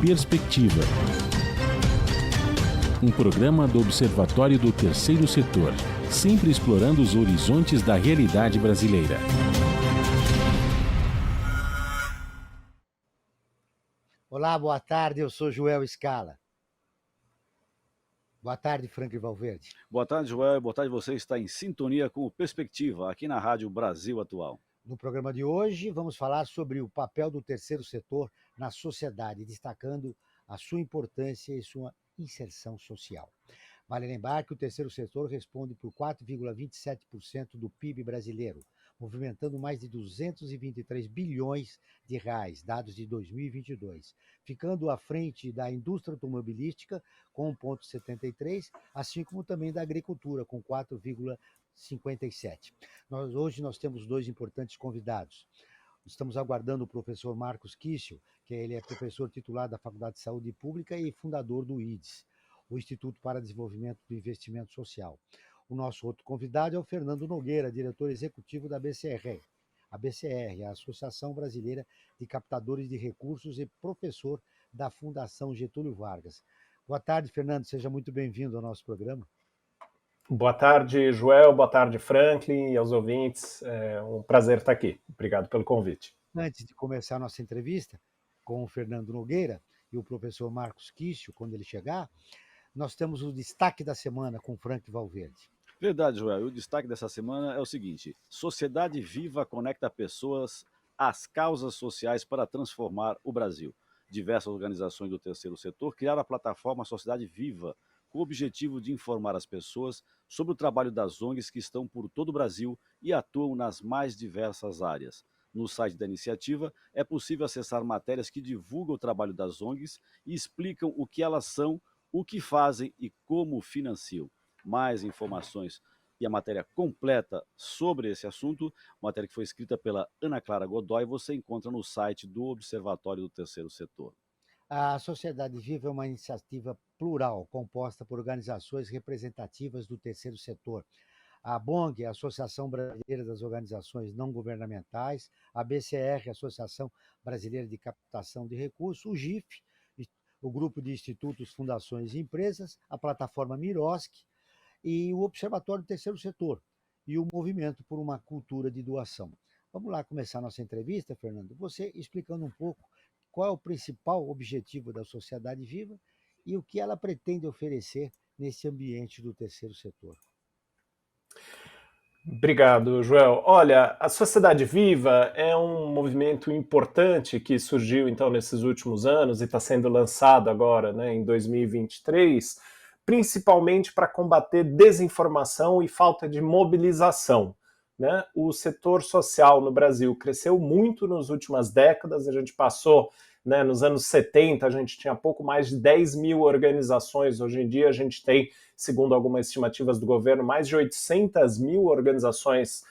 Perspectiva, um programa do Observatório do Terceiro Setor, sempre explorando os horizontes da realidade brasileira. Olá, boa tarde, eu sou Joel Scala. Boa tarde, Franklin Valverde. Boa tarde, Joel. Boa tarde, você está em sintonia com o Perspectiva, aqui na Rádio Brasil Atual. No programa de hoje, vamos falar sobre o papel do terceiro setor na sociedade, destacando a sua importância e sua inserção social. Vale lembrar que o terceiro setor responde por 4,27% do PIB brasileiro, movimentando mais de 223 bilhões de reais, dados de 2022, ficando à frente da indústria automobilística com 1,73, assim como também da agricultura com 4,57. Hoje nós temos dois importantes convidados. Estamos aguardando o professor Marcos Kiesel, que ele é professor titular da Faculdade de Saúde Pública e fundador do IDES, o Instituto para Desenvolvimento do Investimento Social. O nosso outro convidado é o Fernando Nogueira, diretor executivo da BCR. A BCR, a Associação Brasileira de Captadores de Recursos, e professor da Fundação Getúlio Vargas. Boa tarde, Fernando, seja muito bem-vindo ao nosso programa. Boa tarde, Joel, boa tarde, Franklin, e aos ouvintes. É um prazer estar aqui. Obrigado pelo convite. Antes de começar a nossa entrevista com o Fernando Nogueira e o professor Marcos Kiesel, quando ele chegar, nós temos o destaque da semana com o Franklin Valverde. Verdade, Joel. O destaque dessa semana é o seguinte: Sociedade Viva conecta pessoas às causas sociais para transformar o Brasil. Diversas organizações do terceiro setor criaram a plataforma Sociedade Viva, com o objetivo de informar as pessoas sobre o trabalho das ONGs que estão por todo o Brasil e atuam nas mais diversas áreas. No site da iniciativa, é possível acessar matérias que divulgam o trabalho das ONGs e explicam o que elas são, o que fazem e como financiam. Mais informações e a matéria completa sobre esse assunto, matéria que foi escrita pela Ana Clara Godoy, você encontra no site do Observatório do Terceiro Setor. A Sociedade Viva é uma iniciativa plural, composta por organizações representativas do terceiro setor. A BONG, a Associação Brasileira das Organizações Não Governamentais, a BCR, a Associação Brasileira de Captação de Recursos, o GIF, o Grupo de Institutos, Fundações e Empresas, a plataforma Mirosk e o Observatório do Terceiro Setor e o Movimento por uma Cultura de Doação. Vamos lá começar a nossa entrevista, Fernando, você explicando um pouco qual é o principal objetivo da Sociedade Viva e o que ela pretende oferecer nesse ambiente do terceiro setor. Obrigado, Joel. Olha, a Sociedade Viva é um movimento importante que surgiu, então, nesses últimos anos e está sendo lançado agora, né, em 2023, principalmente para combater desinformação e falta de mobilização. Né? O setor social no Brasil cresceu muito nas últimas décadas, a gente passou, né, nos anos 70, a gente tinha pouco mais de 10 mil organizações, hoje em dia a gente tem, segundo algumas estimativas do governo, mais de 800 mil organizações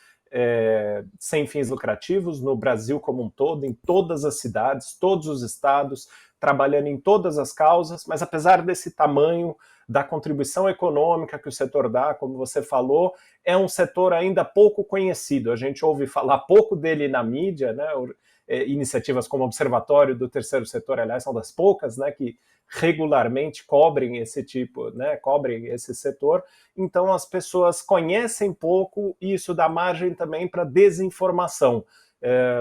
sem fins lucrativos no Brasil como um todo, em todas as cidades, todos os estados, trabalhando em todas as causas, mas apesar desse tamanho, da contribuição econômica que o setor dá, como você falou, é um setor ainda pouco conhecido. A gente ouve falar pouco dele na mídia, né? Iniciativas como o Observatório do Terceiro Setor, aliás, são das poucas, né, que regularmente cobrem esse tipo, né, cobrem esse setor. Então as pessoas conhecem pouco e isso dá margem também para desinformação.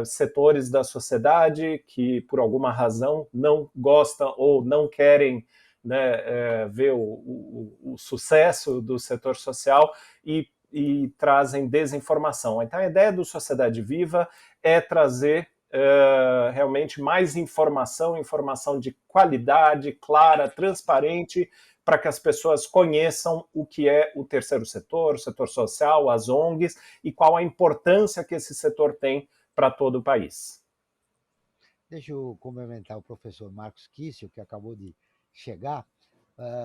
Setores da sociedade que, por alguma razão, não gostam ou não querem, né, ver o sucesso do setor social e trazem desinformação. Então a ideia do Sociedade Viva é trazer realmente mais informação de qualidade, clara, transparente, para que as pessoas conheçam o que é o terceiro setor, o setor social, as ONGs, e qual a importância que esse setor tem para todo o país. Deixa eu complementar o professor Marcos Kiesel, que acabou de chegar.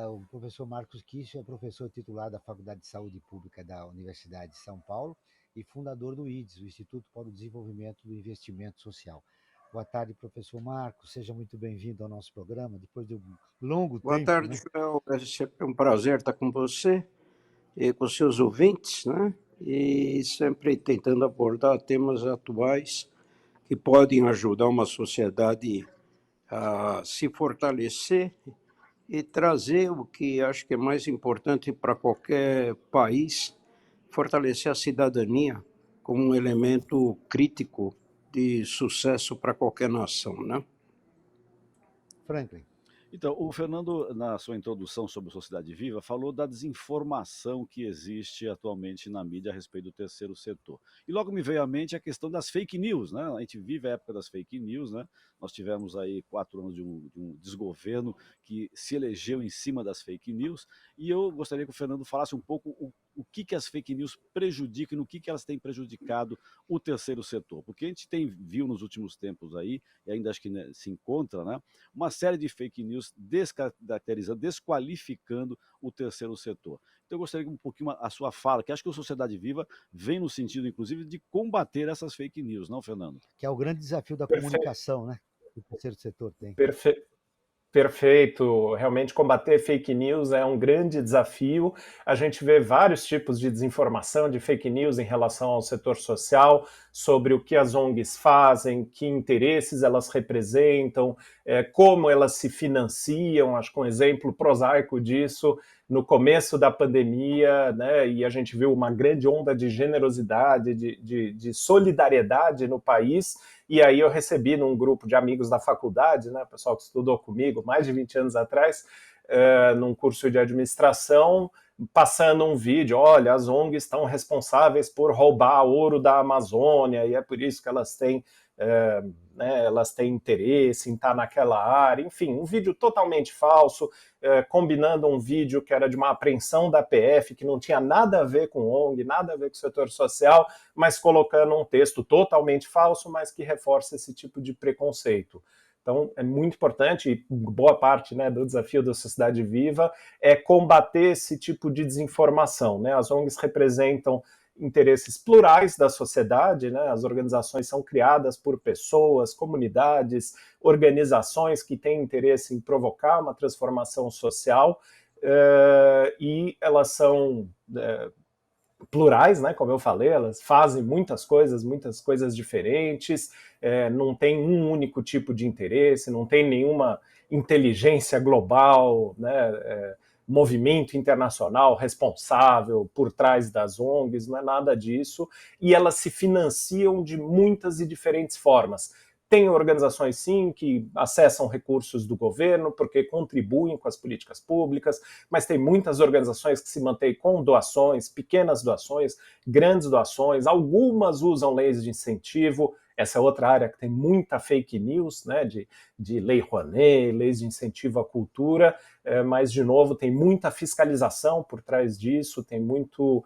O professor Marcos Kiesel é professor titular da Faculdade de Saúde Pública da Universidade de São Paulo e fundador do IDES, o Instituto para o Desenvolvimento do Investimento Social. Boa tarde, professor Marcos, seja muito bem-vindo ao nosso programa, depois de um longo tempo. Boa tarde, Joel, é sempre um prazer estar com você e com seus ouvintes, né? E sempre tentando abordar temas atuais que podem ajudar uma sociedade a se fortalecer e trazer o que acho que é mais importante para qualquer país, fortalecer a cidadania como um elemento crítico de sucesso para qualquer nação, né? Franklin. Então, o Fernando, na sua introdução sobre Sociedade Viva, falou da desinformação que existe atualmente na mídia a respeito do terceiro setor. E logo me veio à mente a questão das fake news, né? A gente vive a época das fake news, né? Nós tivemos aí 4 anos de um desgoverno que se elegeu em cima das fake news, e eu gostaria que o Fernando falasse um pouco o que as fake news prejudicam e no que elas têm prejudicado o terceiro setor. Porque a gente viu nos últimos tempos aí, e ainda acho que, né, se encontra, né, uma série de fake news descaracterizando, desqualificando o terceiro setor. Então eu gostaria que um pouquinho a sua fala, que acho que a Sociedade Viva vem no sentido, inclusive, de combater essas fake news, não, Fernando? Que é o grande desafio da Perfeito. comunicação, né? Que o terceiro setor tem. Perfeito. Realmente combater fake news é um grande desafio. A gente vê vários tipos de desinformação, de fake news em relação ao setor social, sobre o que as ONGs fazem, que interesses elas representam, como elas se financiam. Acho que um exemplo prosaico disso, no começo da pandemia, né, e a gente viu uma grande onda de generosidade, de solidariedade no país. E aí eu recebi num grupo de amigos da faculdade, né, pessoal que estudou comigo mais de 20 anos atrás, num curso de administração, passando um vídeo, olha, as ONGs estão responsáveis por roubar ouro da Amazônia, e é por isso que elas têm, né, elas têm interesse em estar naquela área, enfim, um vídeo totalmente falso, combinando um vídeo que era de uma apreensão da PF, que não tinha nada a ver com ONG, nada a ver com o setor social, mas colocando um texto totalmente falso, mas que reforça esse tipo de preconceito. Então, é muito importante, e boa parte, né, do desafio da Sociedade Viva é combater esse tipo de desinformação, né? As ONGs representam interesses plurais da sociedade, né? As organizações são criadas por pessoas, comunidades, organizações que têm interesse em provocar uma transformação social, e elas são plurais, né, como eu falei, elas fazem muitas coisas diferentes, não tem um único tipo de interesse, não tem nenhuma inteligência global, né, movimento internacional responsável por trás das ONGs, não é nada disso, e elas se financiam de muitas e diferentes formas. Tem organizações, sim, que acessam recursos do governo porque contribuem com as políticas públicas, mas tem muitas organizações que se mantêm com doações, pequenas doações, grandes doações, algumas usam leis de incentivo. Essa é outra área que tem muita fake news, né, de Lei Rouanet, leis de incentivo à cultura, mas, de novo, tem muita fiscalização por trás disso, tem muito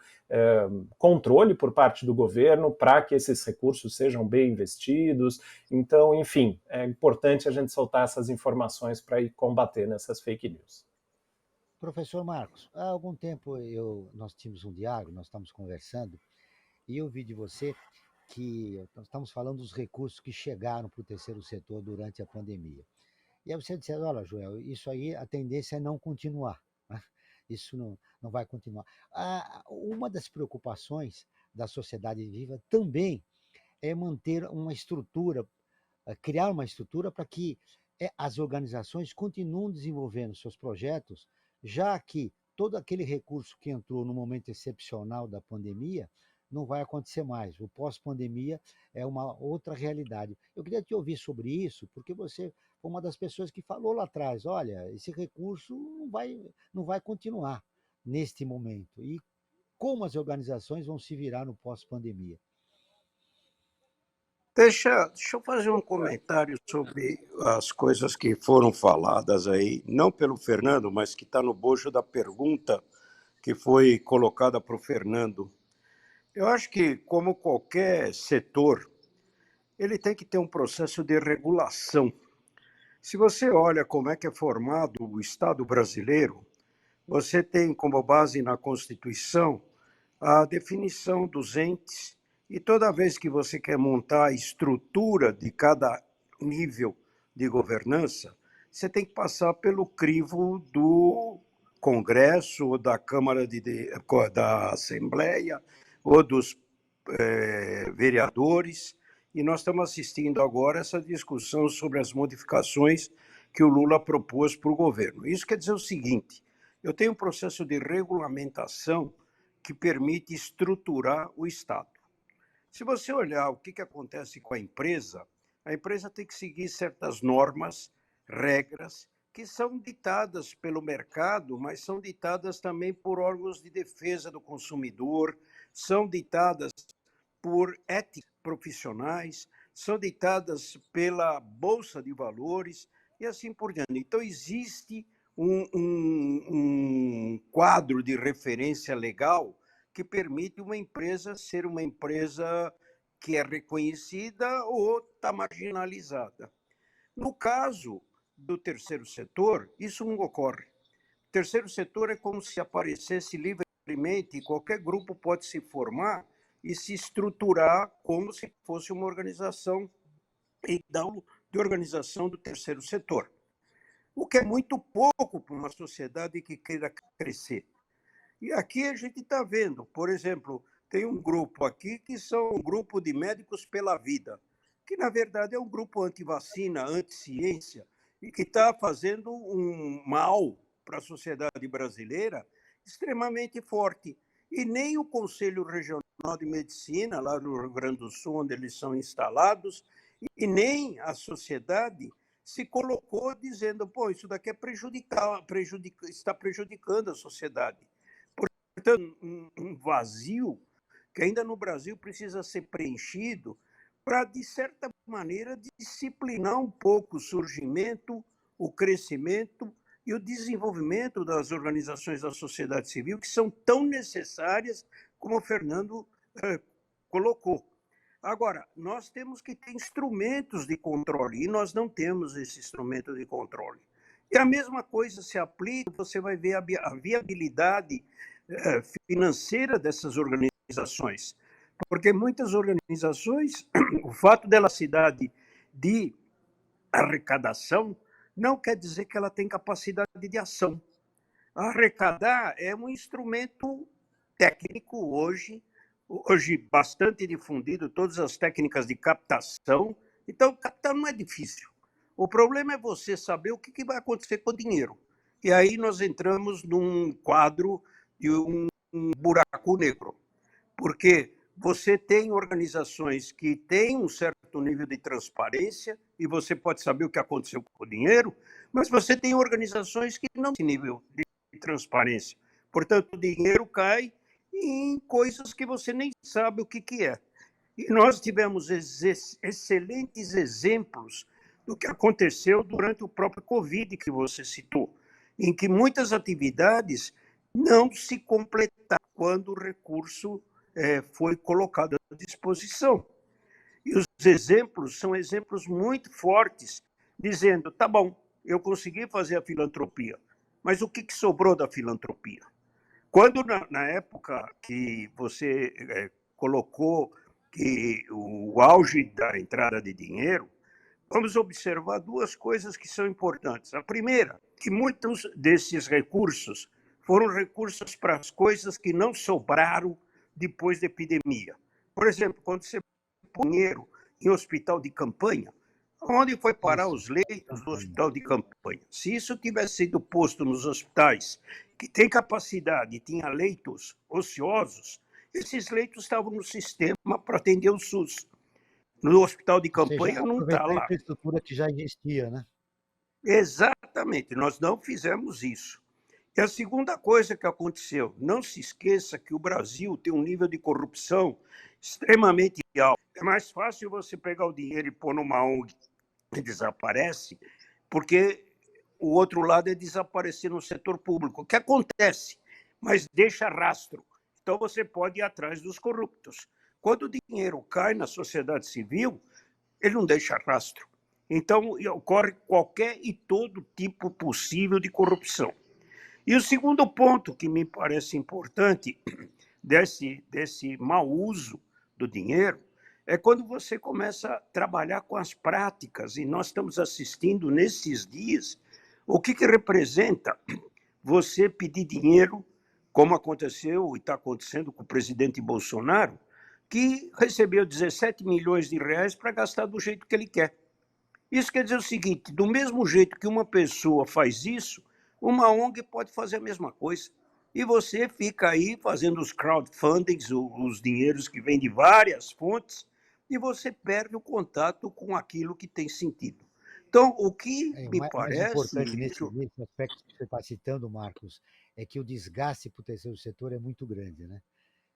controle por parte do governo para que esses recursos sejam bem investidos. Então, enfim, é importante a gente soltar essas informações para ir combater nessas fake news. Professor Marcos, há algum tempo nós tínhamos um diálogo, nós estamos conversando, e eu vi de você que nós estamos falando dos recursos que chegaram para o terceiro setor durante a pandemia. E aí você disse, olha, Joel, isso aí a tendência é não continuar, né? Isso não vai continuar. Uma das preocupações da Sociedade Viva também é manter uma estrutura, criar uma estrutura para que as organizações continuem desenvolvendo seus projetos, já que todo aquele recurso que entrou no momento excepcional da pandemia não vai acontecer mais. O pós-pandemia é uma outra realidade. Eu queria te ouvir sobre isso, porque você foi uma das pessoas que falou lá atrás, olha, esse recurso não vai continuar neste momento. E como as organizações vão se virar no pós-pandemia? Deixa eu fazer um comentário sobre as coisas que foram faladas aí, não pelo Fernando, mas que está no bojo da pergunta que foi colocada para o Fernando. Eu acho que, como qualquer setor, ele tem que ter um processo de regulação. Se você olha como é que é formado o Estado brasileiro, você tem como base na Constituição a definição dos entes, e toda vez que você quer montar a estrutura de cada nível de governança, você tem que passar pelo crivo do Congresso, ou da Câmara da Assembleia, ou dos vereadores, e nós estamos assistindo agora essa discussão sobre as modificações que o Lula propôs para o governo. Isso quer dizer o seguinte: eu tenho um processo de regulamentação que permite estruturar o Estado. Se você olhar o que acontece com a empresa tem que seguir certas normas, regras, que são ditadas pelo mercado, mas são ditadas também por órgãos de defesa do consumidor, são ditadas por éticos profissionais, são ditadas pela Bolsa de Valores e assim por diante. Então, existe um quadro de referência legal que permite uma empresa ser uma empresa que é reconhecida ou está marginalizada. No caso do terceiro setor, isso não ocorre. O terceiro setor é como se aparecesse livremente e qualquer grupo pode se formar e se estruturar como se fosse uma organização de organização do terceiro setor. O que é muito pouco para uma sociedade que queira crescer. E aqui a gente está vendo, por exemplo, tem um grupo aqui que são um grupo de médicos pela vida, que na verdade é um grupo anti-vacina, anti-ciência, e que está fazendo um mal para a sociedade brasileira extremamente forte. E nem o Conselho Regional de Medicina, lá no Rio Grande do Sul, onde eles são instalados, e nem a sociedade se colocou dizendo, pô, isso daqui está prejudicando a sociedade. Portanto, um vazio que ainda no Brasil precisa ser preenchido para, de certa maneira, disciplinar um pouco o surgimento, o crescimento e o desenvolvimento das organizações da sociedade civil, que são tão necessárias como o Fernando colocou. Agora, nós temos que ter instrumentos de controle, e nós não temos esse instrumento de controle. E a mesma coisa se aplica, você vai ver a viabilidade financeira dessas organizações, porque muitas organizações, o fato dela se dar de arrecadação não quer dizer que ela tem capacidade de ação. Arrecadar é um instrumento técnico hoje bastante difundido, todas as técnicas de captação. Então, captar não é difícil. O problema é você saber o que vai acontecer com o dinheiro. E aí nós entramos num quadro de um buraco negro, porque você tem organizações que têm um certo nível de transparência e você pode saber o que aconteceu com o dinheiro, mas você tem organizações que não têm nível de transparência. Portanto, o dinheiro cai em coisas que você nem sabe o que é. E nós tivemos excelentes exemplos do que aconteceu durante o próprio Covid que você citou, em que muitas atividades não se completaram quando o recurso foi colocado à disposição. E os exemplos são exemplos muito fortes, dizendo, tá bom, eu consegui fazer a filantropia, mas o que sobrou da filantropia? Quando, na época que você colocou que o auge da entrada de dinheiro, vamos observar duas coisas que são importantes. A primeira, que muitos desses recursos foram recursos para as coisas que não sobraram depois da epidemia. Por exemplo, quando você põe dinheiro em hospital de campanha, onde foi parar os leitos do hospital de campanha? Se isso tivesse sido posto nos hospitais que têm capacidade e tinha leitos ociosos, esses leitos estavam no sistema para atender o SUS. No hospital de campanha não está lá. A infraestrutura que já existia, né? Exatamente, nós não fizemos isso. E a segunda coisa que aconteceu, não se esqueça que o Brasil tem um nível de corrupção extremamente alto. É mais fácil você pegar o dinheiro e pôr numa ONG que desaparece, porque o outro lado é desaparecer no setor público, que acontece, mas deixa rastro. Então você pode ir atrás dos corruptos. Quando o dinheiro cai na sociedade civil, ele não deixa rastro. Então ocorre qualquer e todo tipo possível de corrupção. E o segundo ponto que me parece importante desse mau uso do dinheiro é quando você começa a trabalhar com as práticas, e nós estamos assistindo nesses dias o que representa você pedir dinheiro, como aconteceu e está acontecendo com o presidente Bolsonaro, que recebeu 17 milhões de reais para gastar do jeito que ele quer. Isso quer dizer o seguinte, do mesmo jeito que uma pessoa faz isso, uma ONG pode fazer a mesma coisa. E você fica aí fazendo os crowdfundings, os dinheiros que vêm de várias fontes, e você perde o contato com aquilo que tem sentido. Então, o que É, o me mais importante parece, nesse aspecto que você está citando, Marcos, é que o desgaste para o terceiro setor é muito grande, né?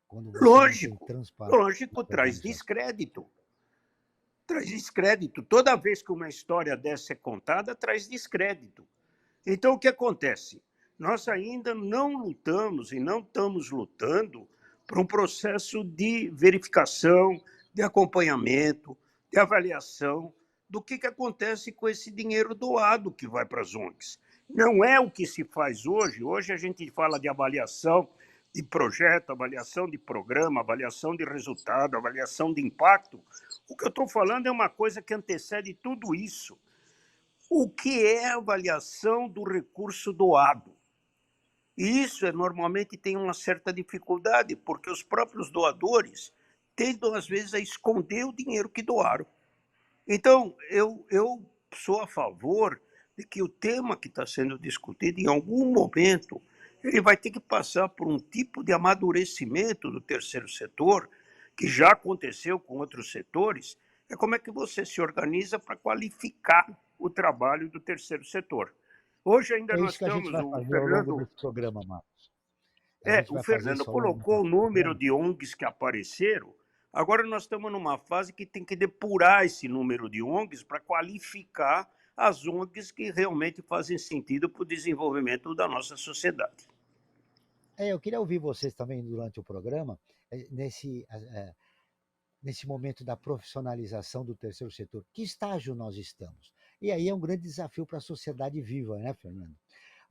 Quando você não tem lógico, transparência lógico, na traz organização. descrédito. Traz descrédito. Toda vez que uma história dessa é contada, traz descrédito. Então, o que acontece? Nós ainda não lutamos e não estamos lutando para um processo de verificação, de acompanhamento, de avaliação do que acontece com esse dinheiro doado que vai para as ONGs. Não é o que se faz hoje. Hoje a gente fala de avaliação de projeto, avaliação de programa, avaliação de resultado, avaliação de impacto. O que eu estou falando é uma coisa que antecede tudo isso. O que é a avaliação do recurso doado? E isso normalmente tem uma certa dificuldade, porque os próprios doadores tendem, às vezes, a esconder o dinheiro que doaram. Então, eu sou a favor de que o tema que está sendo discutido, em algum momento, ele vai ter que passar por um tipo de amadurecimento do terceiro setor, que já aconteceu com outros setores, é como é que você se organiza para qualificar o trabalho do terceiro setor. Hoje ainda É nós isso que a gente estamos, vai fazer ao longo desse programa, Marcos. A gente o vai fazer Fernando isso ao longo colocou o desse número programa. de ONGs que apareceram. Agora nós estamos numa fase que tem que depurar esse número de ONGs para qualificar as ONGs que realmente fazem sentido para o desenvolvimento da nossa sociedade. Eu queria ouvir vocês também durante o programa, nesse momento da profissionalização do terceiro setor. Que estágio nós estamos? E aí é um grande desafio para a sociedade viva, né, Fernando?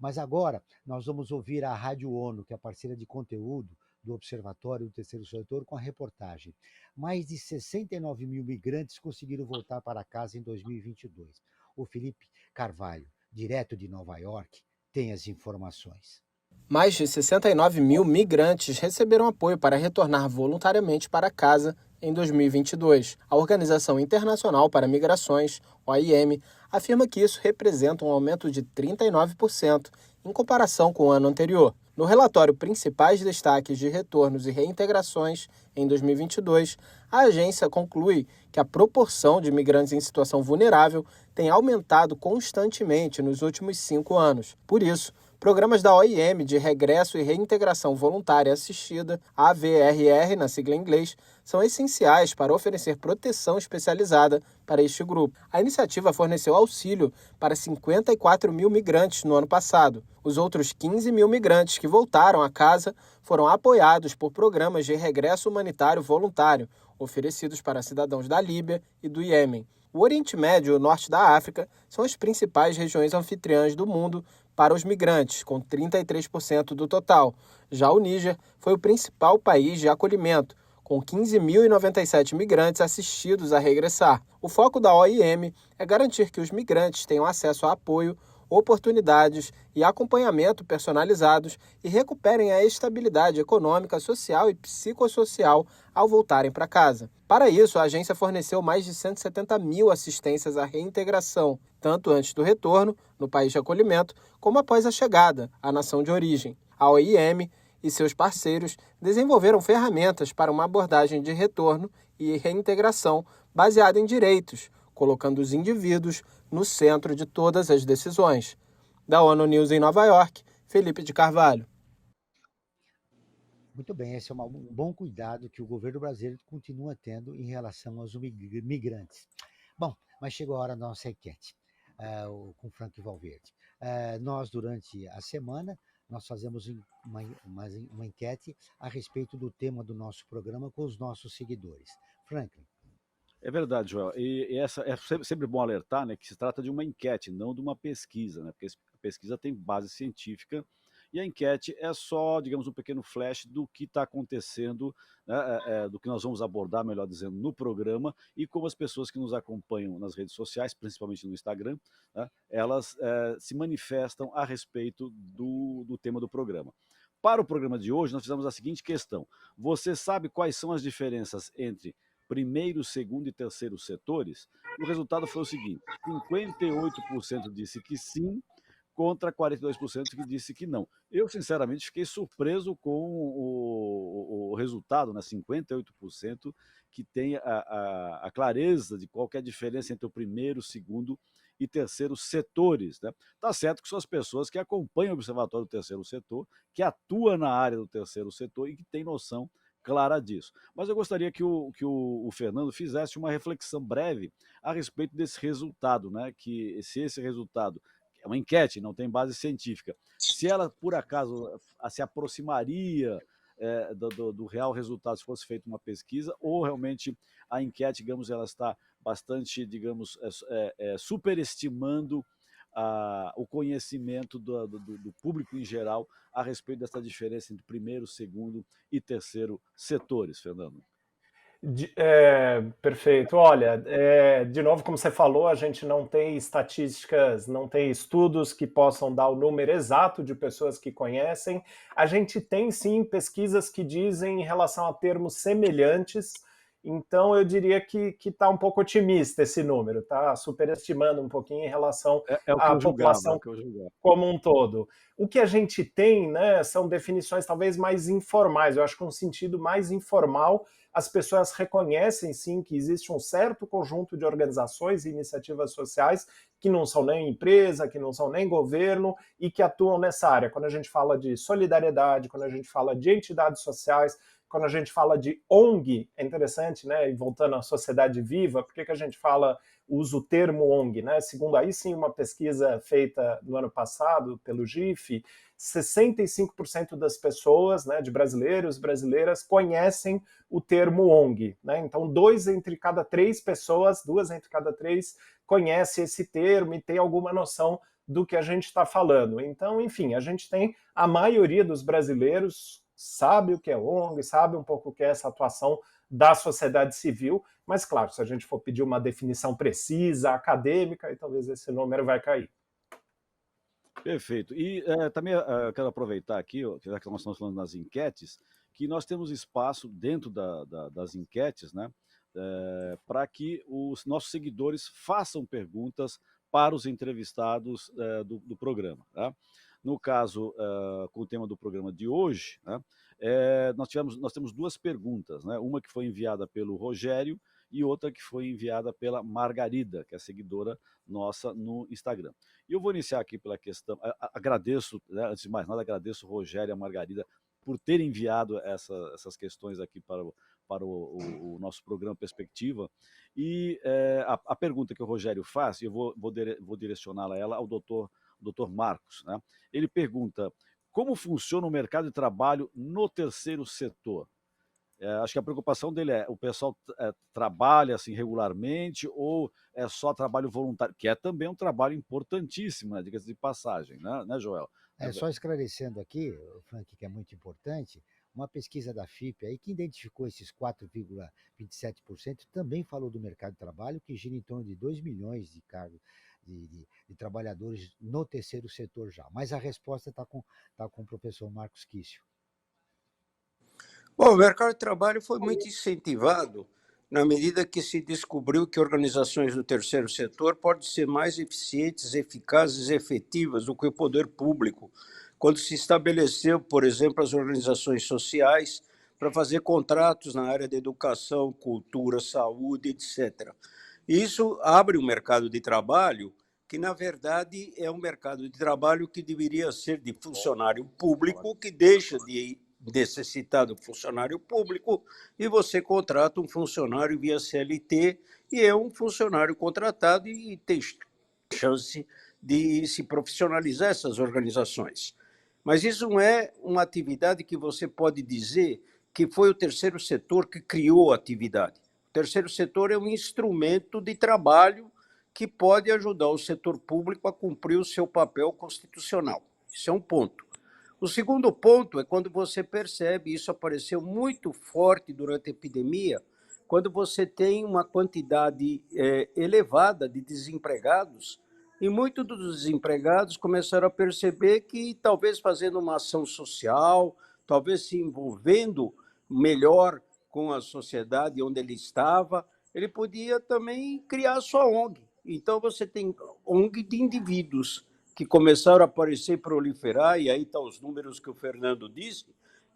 Mas agora nós vamos ouvir a Rádio ONU, que é a parceira de conteúdo do Observatório do Terceiro Setor, com a reportagem. Mais de 69 mil migrantes conseguiram voltar para casa em 2022. O Felipe Carvalho, direto de Nova York, tem as informações. Mais de 69 mil migrantes receberam apoio para retornar voluntariamente para casa em 2022. A Organização Internacional para Migrações, OIM, afirma que isso representa um aumento de 39% em comparação com o ano anterior. No relatório Principais Destaques de Retornos e Reintegrações em 2022, a agência conclui que a proporção de migrantes em situação vulnerável tem aumentado constantemente nos últimos 5 anos. Por isso, programas da OIM de Regresso e Reintegração Voluntária Assistida, AVRR na sigla em inglês, são essenciais para oferecer proteção especializada para este grupo. A iniciativa forneceu auxílio para 54 mil migrantes no ano passado. Os outros 15 mil migrantes que voltaram a casa foram apoiados por programas de regresso humanitário voluntário, oferecidos para cidadãos da Líbia e do Iêmen. O Oriente Médio e o Norte da África são as principais regiões anfitriãs do mundo para os migrantes, com 33% do total. Já o Níger foi o principal país de acolhimento, com 15.097 migrantes assistidos a regressar. O foco da OIM é garantir que os migrantes tenham acesso a apoio, oportunidades e acompanhamento personalizados e recuperem a estabilidade econômica, social e psicossocial ao voltarem para casa. Para isso, a agência forneceu mais de 170 mil assistências à reintegração, tanto antes do retorno, no país de acolhimento, como após a chegada, à nação de origem. A OIM e seus parceiros desenvolveram ferramentas para uma abordagem de retorno e reintegração baseada em direitos, colocando os indivíduos no centro de todas as decisões. Da ONU News em Nova York, Felipe de Carvalho. Muito bem, esse é um bom cuidado que o governo brasileiro continua tendo em relação aos migrantes. Bom, mas chegou a hora da nossa enquete com Frank Valverde. Nós, durante a semana, nós fazemos uma enquete a respeito do tema do nosso programa com os nossos seguidores. Franklin. É verdade, Joel. E essa é sempre bom alertar, né, que se trata de uma enquete, não de uma pesquisa, né, porque a pesquisa tem base científica e a enquete é só, digamos, um pequeno flash do que está acontecendo, né, do que nós vamos abordar, melhor dizendo, no programa e como as pessoas que nos acompanham nas redes sociais, principalmente no Instagram, né, elas se manifestam a respeito do tema do programa. Para o programa de hoje, nós fizemos a seguinte questão: você sabe quais são as diferenças entre primeiro, segundo e terceiro setores? E o resultado foi o seguinte: 58% disse que sim, contra 42% que disse que não. Eu, sinceramente, fiquei surpreso com o resultado, né? 58% que tem a clareza de qual que é a diferença entre o primeiro, segundo e terceiro setores. Né? Tá certo que são as pessoas que acompanham o Observatório do Terceiro Setor, que atuam na área do terceiro setor e que têm noção clara disso. Mas eu gostaria que o Fernando fizesse uma reflexão breve a respeito desse resultado, né? Que se esse resultado é uma enquete, não tem base científica, se ela por acaso se aproximaria do real resultado se fosse feita uma pesquisa, ou realmente a enquete, digamos, ela está bastante, digamos, superestimando o conhecimento do público em geral a respeito dessa diferença entre primeiro, segundo e terceiro setores, Fernando. Perfeito. Olha, de novo, como você falou, a gente não tem estatísticas, não tem estudos que possam dar o número exato de pessoas que conhecem. A gente tem, sim, pesquisas que dizem em relação a termos semelhantes. Então, eu diria que está um pouco otimista esse número, está superestimando um pouquinho em relação à população como um todo. O que a gente tem, né, são definições talvez mais informais, eu acho que um sentido mais informal. As pessoas reconhecem, sim, que existe um certo conjunto de organizações e iniciativas sociais que não são nem empresa, que não são nem governo e que atuam nessa área. Quando a gente fala de solidariedade, quando a gente fala de entidades sociais, quando a gente fala de ONG, é interessante, né? E voltando à sociedade viva, por que a gente usa o termo ONG, né? Segundo aí sim uma pesquisa feita no ano passado pelo GIF, 65% das pessoas, né, de brasileiros e brasileiras, conhecem o termo ONG, né? Então, 2 entre cada 3 pessoas, 2 entre cada 3 conhecem esse termo e tem alguma noção do que a gente está falando. Então, enfim, a gente tem a maioria dos brasileiros sabe o que é ONG, sabe um pouco o que é essa atuação da sociedade civil, mas claro, se a gente for pedir uma definição precisa, acadêmica, aí talvez esse número vai cair. Perfeito. E também quero aproveitar aqui, já que nós estamos falando das enquetes, que nós temos espaço dentro das enquetes, né, para que os nossos seguidores façam perguntas para os entrevistados do programa. Tá? No caso, com o tema do programa de hoje, né, nós temos 2 perguntas, né? Uma que foi enviada pelo Rogério e outra que foi enviada pela Margarida, que é seguidora nossa no Instagram. E eu vou iniciar aqui pela questão, agradeço, né, antes de mais nada, agradeço o Rogério e a Margarida por terem enviado essas questões aqui para o nosso programa Perspectiva. E a pergunta que o Rogério faz, e eu vou direcioná-la ao doutor Marcos, né? Ele pergunta: como funciona o mercado de trabalho no terceiro setor? Acho que a preocupação dele o pessoal trabalha assim regularmente ou é só trabalho voluntário, que é também um trabalho importantíssimo, né, diga-se de passagem, né, Joel? Só esclarecendo aqui, Frank, que é muito importante, uma pesquisa da FIP aí que identificou esses 4,27%, também falou do mercado de trabalho, que gira em torno de 2 milhões de cargos de trabalhadores no terceiro setor já. Mas a resposta está com o professor Marcos Quício. Bom, o mercado de trabalho foi muito incentivado na medida que se descobriu que organizações do terceiro setor podem ser mais eficientes, eficazes e efetivas do que o poder público, quando se estabeleceu, por exemplo, as organizações sociais para fazer contratos na área da educação, cultura, saúde, etc. Isso abre um mercado de trabalho que, na verdade, é um mercado de trabalho que deveria ser de funcionário público, que deixa de necessitar do funcionário público e você contrata um funcionário via CLT e é um funcionário contratado e tem chance de se profissionalizar essas organizações. Mas isso não é uma atividade que você pode dizer que foi o terceiro setor que criou a atividade. O terceiro setor é um instrumento de trabalho que pode ajudar o setor público a cumprir o seu papel constitucional. Isso é um ponto. O segundo ponto é quando você percebe, isso apareceu muito forte durante a epidemia, quando você tem uma quantidade elevada de desempregados E muitos dos desempregados começaram a perceber que talvez fazendo uma ação social, talvez se envolvendo melhor com a sociedade onde ele estava, ele podia também criar a sua ONG. Então você tem ONG de indivíduos que começaram a aparecer e proliferar, e aí estão os números que o Fernando disse,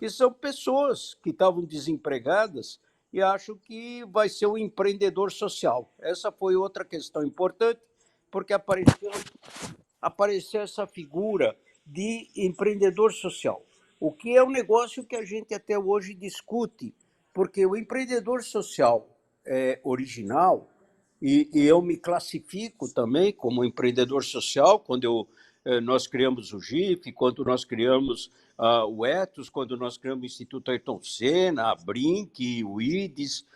que são pessoas que estavam desempregadas e acho que vai ser um empreendedor social. Essa foi outra questão importante, porque apareceu essa figura de empreendedor social, o que é um negócio que a gente até hoje discute, porque o empreendedor social original, e eu me classifico também como empreendedor social, quando nós criamos o GIF, quando nós criamos o Etos, quando nós criamos o Instituto Ayrton Senna, a Brinc, o IDES.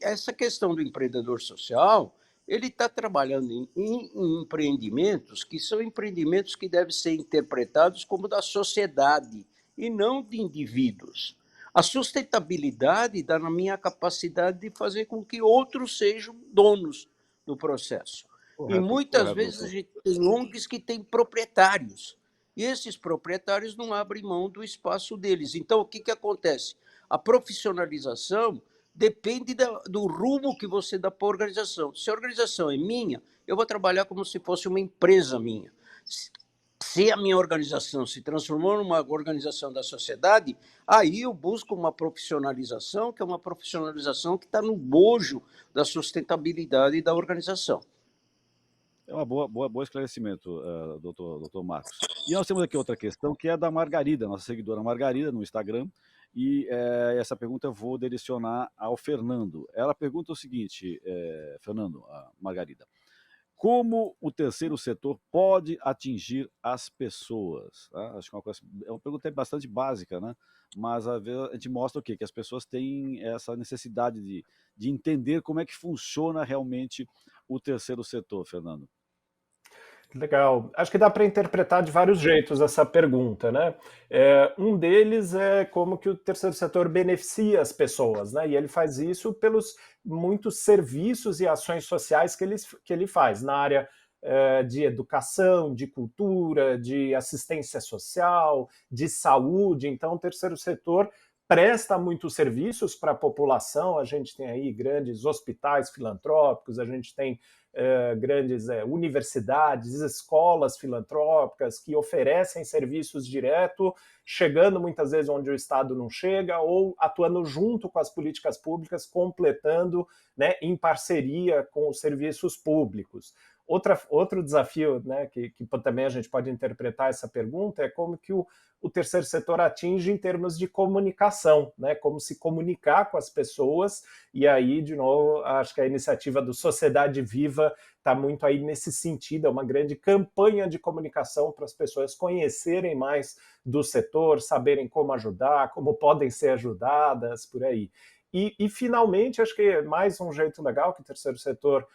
Essa questão do empreendedor social, ele está trabalhando em empreendimentos que são empreendimentos que devem ser interpretados como da sociedade e não de indivíduos. A sustentabilidade está na minha capacidade de fazer com que outros sejam donos do processo. E muitas vezes a gente tem ONGs que têm proprietários, e esses proprietários não abrem mão do espaço deles. Então, o que acontece? A profissionalização depende do rumo que você dá para a organização. Se a organização é minha, eu vou trabalhar como se fosse uma empresa minha. Se a minha organização se transformou numa organização da sociedade, aí eu busco uma profissionalização, que é uma profissionalização que está no bojo da sustentabilidade da organização. É uma boa esclarecimento, doutor Marcos. E nós temos aqui outra questão, que é da Margarida, nossa seguidora Margarida, no Instagram, e essa pergunta eu vou direcionar ao Fernando. Ela pergunta o seguinte, Fernando, a Margarida: como o terceiro setor pode atingir as pessoas? Tá? Acho que é uma pergunta bastante básica, né? Mas às vezes a gente mostra o quê? Que as pessoas têm essa necessidade de entender como é que funciona realmente o terceiro setor, Fernando. Legal. Acho que dá para interpretar de vários jeitos essa pergunta, né? Um deles é como que o terceiro setor beneficia as pessoas, né? E ele faz isso pelos muitos serviços e ações sociais que ele faz na área de educação, de cultura, de assistência social, de saúde. Então, o terceiro setor presta muitos serviços para a população. A gente tem aí grandes hospitais filantrópicos, a gente tem grandes universidades, escolas filantrópicas que oferecem serviços direto, chegando muitas vezes onde o Estado não chega, ou atuando junto com as políticas públicas, completando, né, em parceria com os serviços públicos. Outro desafio, né, que também a gente pode interpretar essa pergunta é como que o terceiro setor atinge em termos de comunicação, né, como se comunicar com as pessoas, e aí, de novo, acho que a iniciativa do Sociedade Viva está muito aí nesse sentido, é uma grande campanha de comunicação para as pessoas conhecerem mais do setor, saberem como ajudar, como podem ser ajudadas, por aí. E finalmente, acho que é mais um jeito legal que o terceiro setor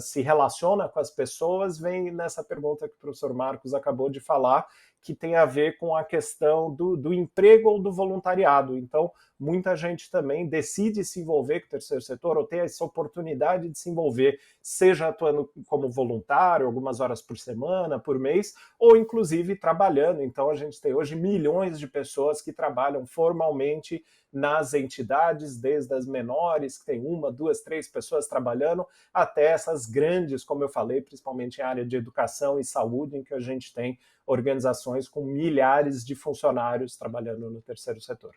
se relaciona com as pessoas, vem nessa pergunta que o professor Marcos acabou de falar, que tem a ver com a questão do emprego ou do voluntariado. Então, muita gente também decide se envolver com o terceiro setor ou tem essa oportunidade de se envolver, seja atuando como voluntário, algumas horas por semana, por mês, ou inclusive trabalhando. Então, a gente tem hoje milhões de pessoas que trabalham formalmente nas entidades, desde as menores, que tem 1, 2, 3 pessoas trabalhando, até essas grandes, como eu falei, principalmente em área de educação e saúde, em que a gente tem organizações com milhares de funcionários trabalhando no terceiro setor.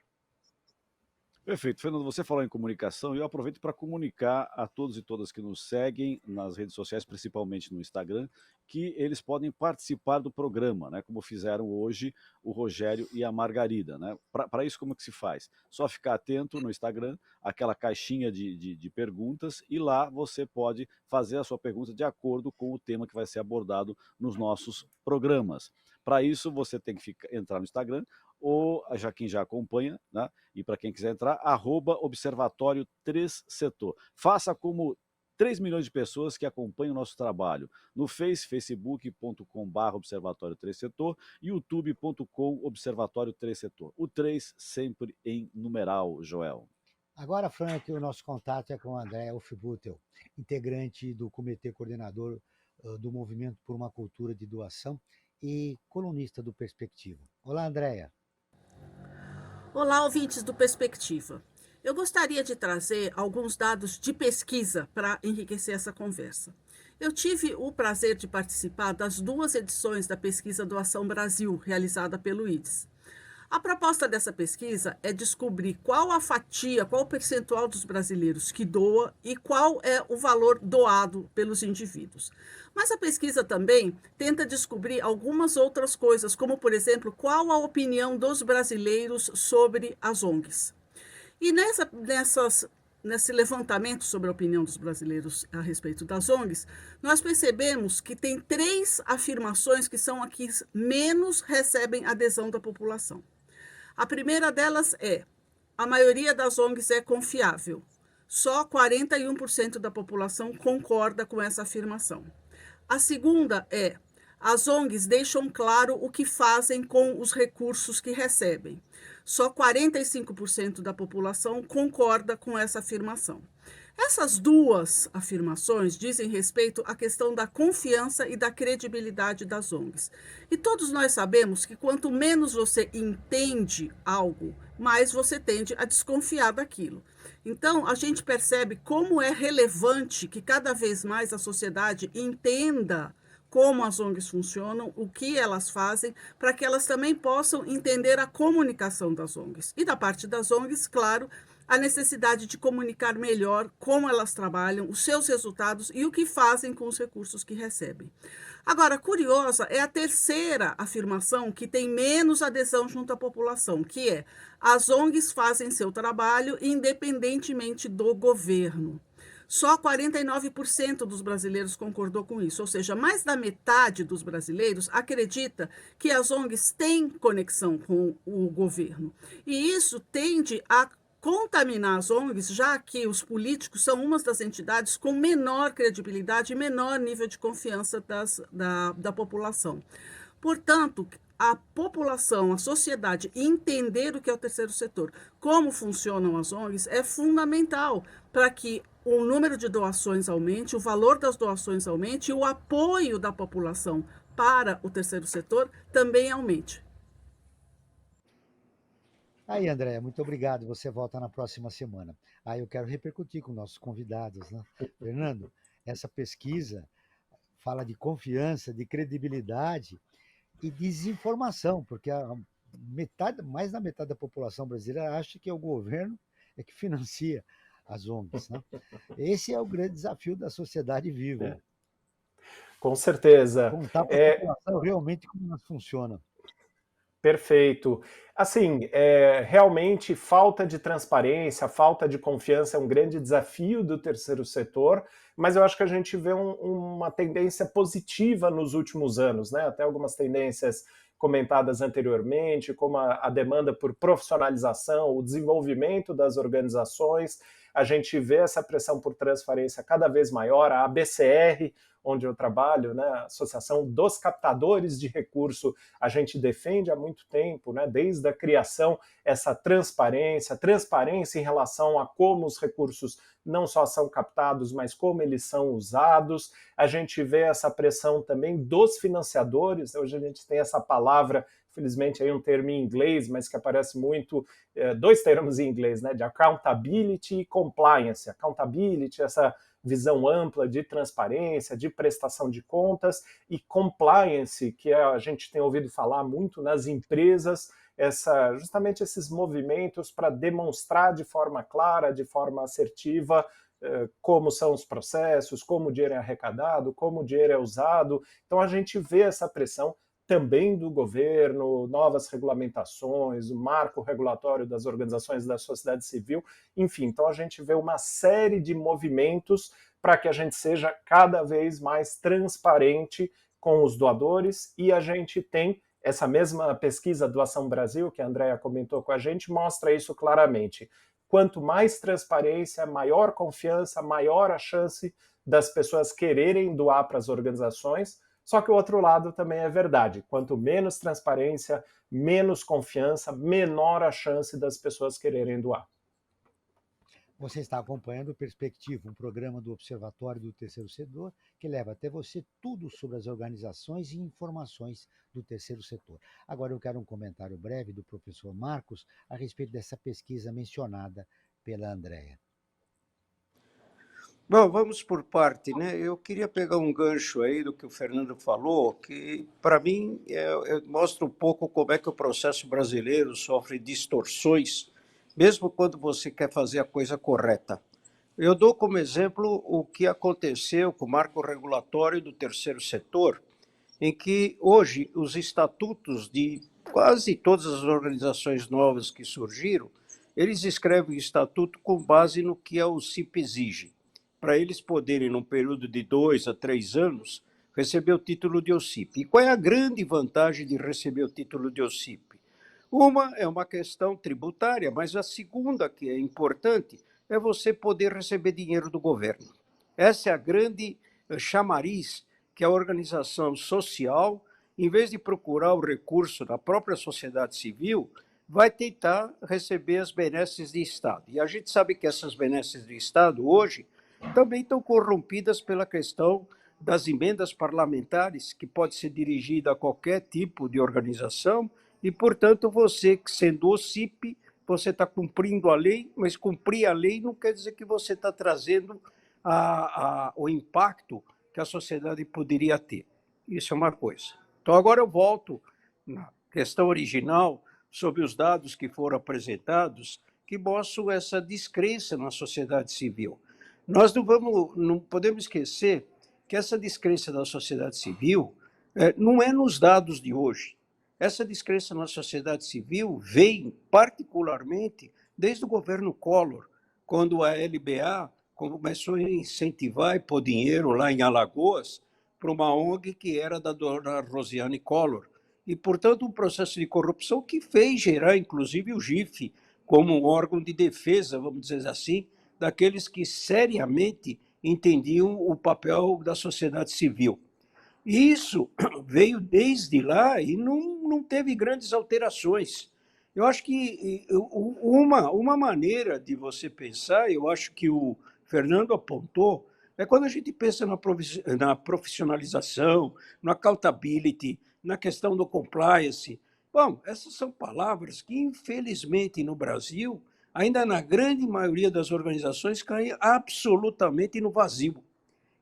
Perfeito. Fernando, você falou em comunicação e eu aproveito para comunicar a todos e todas que nos seguem nas redes sociais, principalmente no Instagram, que eles podem participar do programa, né? Como fizeram hoje o Rogério e a Margarida, né? Para isso, como que se faz? Só ficar atento no Instagram, aquela caixinha de perguntas, e lá você pode fazer a sua pergunta de acordo com o tema que vai ser abordado nos nossos programas. Para isso, você tem que entrar no Instagram, ou quem já acompanha, né? E para quem quiser entrar, @Observatório 3 Setor. Faça como 3 milhões de pessoas que acompanham o nosso trabalho no facebook.com/Observatório 3 Setor, youtube.com/Observatório 3 Setor. O 3 sempre em numeral, Joel. Agora, Frank, o nosso contato é com o André Ufbutel, integrante do Comitê Coordenador do Movimento por uma Cultura de Doação e colunista do Perspectiva. Olá, Andréia. Olá, ouvintes do Perspectiva. Eu gostaria de trazer alguns dados de pesquisa para enriquecer essa conversa. Eu tive o prazer de participar das 2 edições da pesquisa Doação Brasil, realizada pelo IDES. A proposta dessa pesquisa é descobrir qual a fatia, qual o percentual dos brasileiros que doa e qual é o valor doado pelos indivíduos. Mas a pesquisa também tenta descobrir algumas outras coisas, como, por exemplo, qual a opinião dos brasileiros sobre as ONGs. E nesse levantamento sobre a opinião dos brasileiros a respeito das ONGs, nós percebemos que tem 3 afirmações que são aqui menos recebem adesão da população. A primeira delas é: a maioria das ONGs é confiável. Só 41% da população concorda com essa afirmação. A segunda é: as ONGs deixam claro o que fazem com os recursos que recebem. Só 45% da população concorda com essa afirmação. Essas 2 afirmações dizem respeito à questão da confiança e da credibilidade das ONGs. E todos nós sabemos que quanto menos você entende algo, mais você tende a desconfiar daquilo. Então, a gente percebe como é relevante que cada vez mais a sociedade entenda como as ONGs funcionam, o que elas fazem, para que elas também possam entender a comunicação das ONGs. E da parte das ONGs, claro, a necessidade de comunicar melhor como elas trabalham, os seus resultados e o que fazem com os recursos que recebem. Agora, curiosa é a terceira afirmação que tem menos adesão junto à população, que é: as ONGs fazem seu trabalho independentemente do governo. Só 49% dos brasileiros concordou com isso, ou seja, mais da metade dos brasileiros acredita que as ONGs têm conexão com o governo. E isso tende a contaminar as ONGs, já que os políticos são uma das entidades com menor credibilidade e menor nível de confiança da população. Portanto, a população, a sociedade, entender o que é o terceiro setor, como funcionam as ONGs, é fundamental para que o número de doações aumente, o valor das doações aumente e o apoio da população para o terceiro setor também aumente. Aí, Andréia, muito obrigado. Você volta na próxima semana. Aí eu quero repercutir com nossos convidados, né? Fernando, essa pesquisa fala de confiança, de credibilidade e desinformação, porque mais da metade da população brasileira acha que é o governo é que financia as ONGs, né? Esse é o grande desafio da sociedade viva. Com certeza. Contar para a população realmente como elas funcionam. Perfeito. Assim, realmente falta de transparência, falta de confiança é um grande desafio do terceiro setor, mas eu acho que a gente vê uma tendência positiva nos últimos anos, né? Até algumas tendências comentadas anteriormente, como a demanda por profissionalização, o desenvolvimento das organizações. A gente vê essa pressão por transparência cada vez maior. A ABCR, onde eu trabalho, né, a Associação dos Captadores de Recurso, a gente defende há muito tempo, né, desde a criação, essa transparência em relação a como os recursos não só são captados, mas como eles são usados. A gente vê essa pressão também dos financiadores. Hoje a gente tem essa palavra, infelizmente aí um termo em inglês, mas que aparece muito, 2 termos em inglês, né, de accountability e compliance. Accountability, essa visão ampla de transparência, de prestação de contas, e compliance, que a gente tem ouvido falar muito nas empresas, justamente esses movimentos para demonstrar de forma clara, de forma assertiva, como são os processos, como o dinheiro é arrecadado, como o dinheiro é usado. Então a gente vê essa pressão também do governo, novas regulamentações, o marco regulatório das organizações da sociedade civil, enfim, então a gente vê uma série de movimentos para que a gente seja cada vez mais transparente com os doadores, e a gente tem essa mesma pesquisa Doação Brasil, que a Andréia comentou com a gente, mostra isso claramente. Quanto mais transparência, maior confiança, maior a chance das pessoas quererem doar para as organizações. Só que o outro lado também é verdade. Quanto menos transparência, menos confiança, menor a chance das pessoas quererem doar. Você está acompanhando o Perspectiva, um programa do Observatório do Terceiro Setor, que leva até você tudo sobre as organizações e informações do terceiro setor. Agora eu quero um comentário breve do professor Marcos a respeito dessa pesquisa mencionada pela Andrea. Bom, vamos por parte, né? Eu queria pegar um gancho aí do que o Fernando falou, que para mim mostra um pouco como é que o processo brasileiro sofre distorções, mesmo quando você quer fazer a coisa correta. Eu dou como exemplo o que aconteceu com o marco regulatório do terceiro setor, em que hoje os estatutos de quase todas as organizações novas que surgiram, eles escrevem o estatuto com base no que a OCIP exige, para eles poderem, num período de 2 a 3 anos, receber o título de OCIP. E qual é a grande vantagem de receber o título de OCIP? Uma é uma questão tributária, mas a segunda, que é importante, é você poder receber dinheiro do governo. Essa é a grande chamariz que a organização social, em vez de procurar o recurso da própria sociedade civil, vai tentar receber as benesses de Estado. E a gente sabe que essas benesses do Estado, hoje, também estão corrompidas pela questão das emendas parlamentares, que pode ser dirigida a qualquer tipo de organização, e, portanto, você, sendo OCIP, você está cumprindo a lei, mas cumprir a lei não quer dizer que você está trazendo o impacto que a sociedade poderia ter. Isso é uma coisa. Então, agora eu volto na questão original sobre os dados que foram apresentados, que mostram essa descrença na sociedade civil. Nós não podemos esquecer que essa descrença da sociedade civil não é nos dados de hoje. Essa descrença na sociedade civil vem particularmente desde o governo Collor, quando a LBA começou a incentivar e pôr dinheiro lá em Alagoas para uma ONG que era da dona Rosiane Collor. E, portanto, um processo de corrupção que fez gerar, inclusive, o GIF como um órgão de defesa, vamos dizer assim, daqueles que seriamente entendiam o papel da sociedade civil. E isso veio desde lá e não teve grandes alterações. Eu acho que uma maneira de você pensar, eu acho que o Fernando apontou, é quando a gente pensa na profissionalização, no accountability, na questão do compliance. Bom, essas são palavras que, infelizmente, no Brasil, ainda na grande maioria das organizações, caem absolutamente no vazio.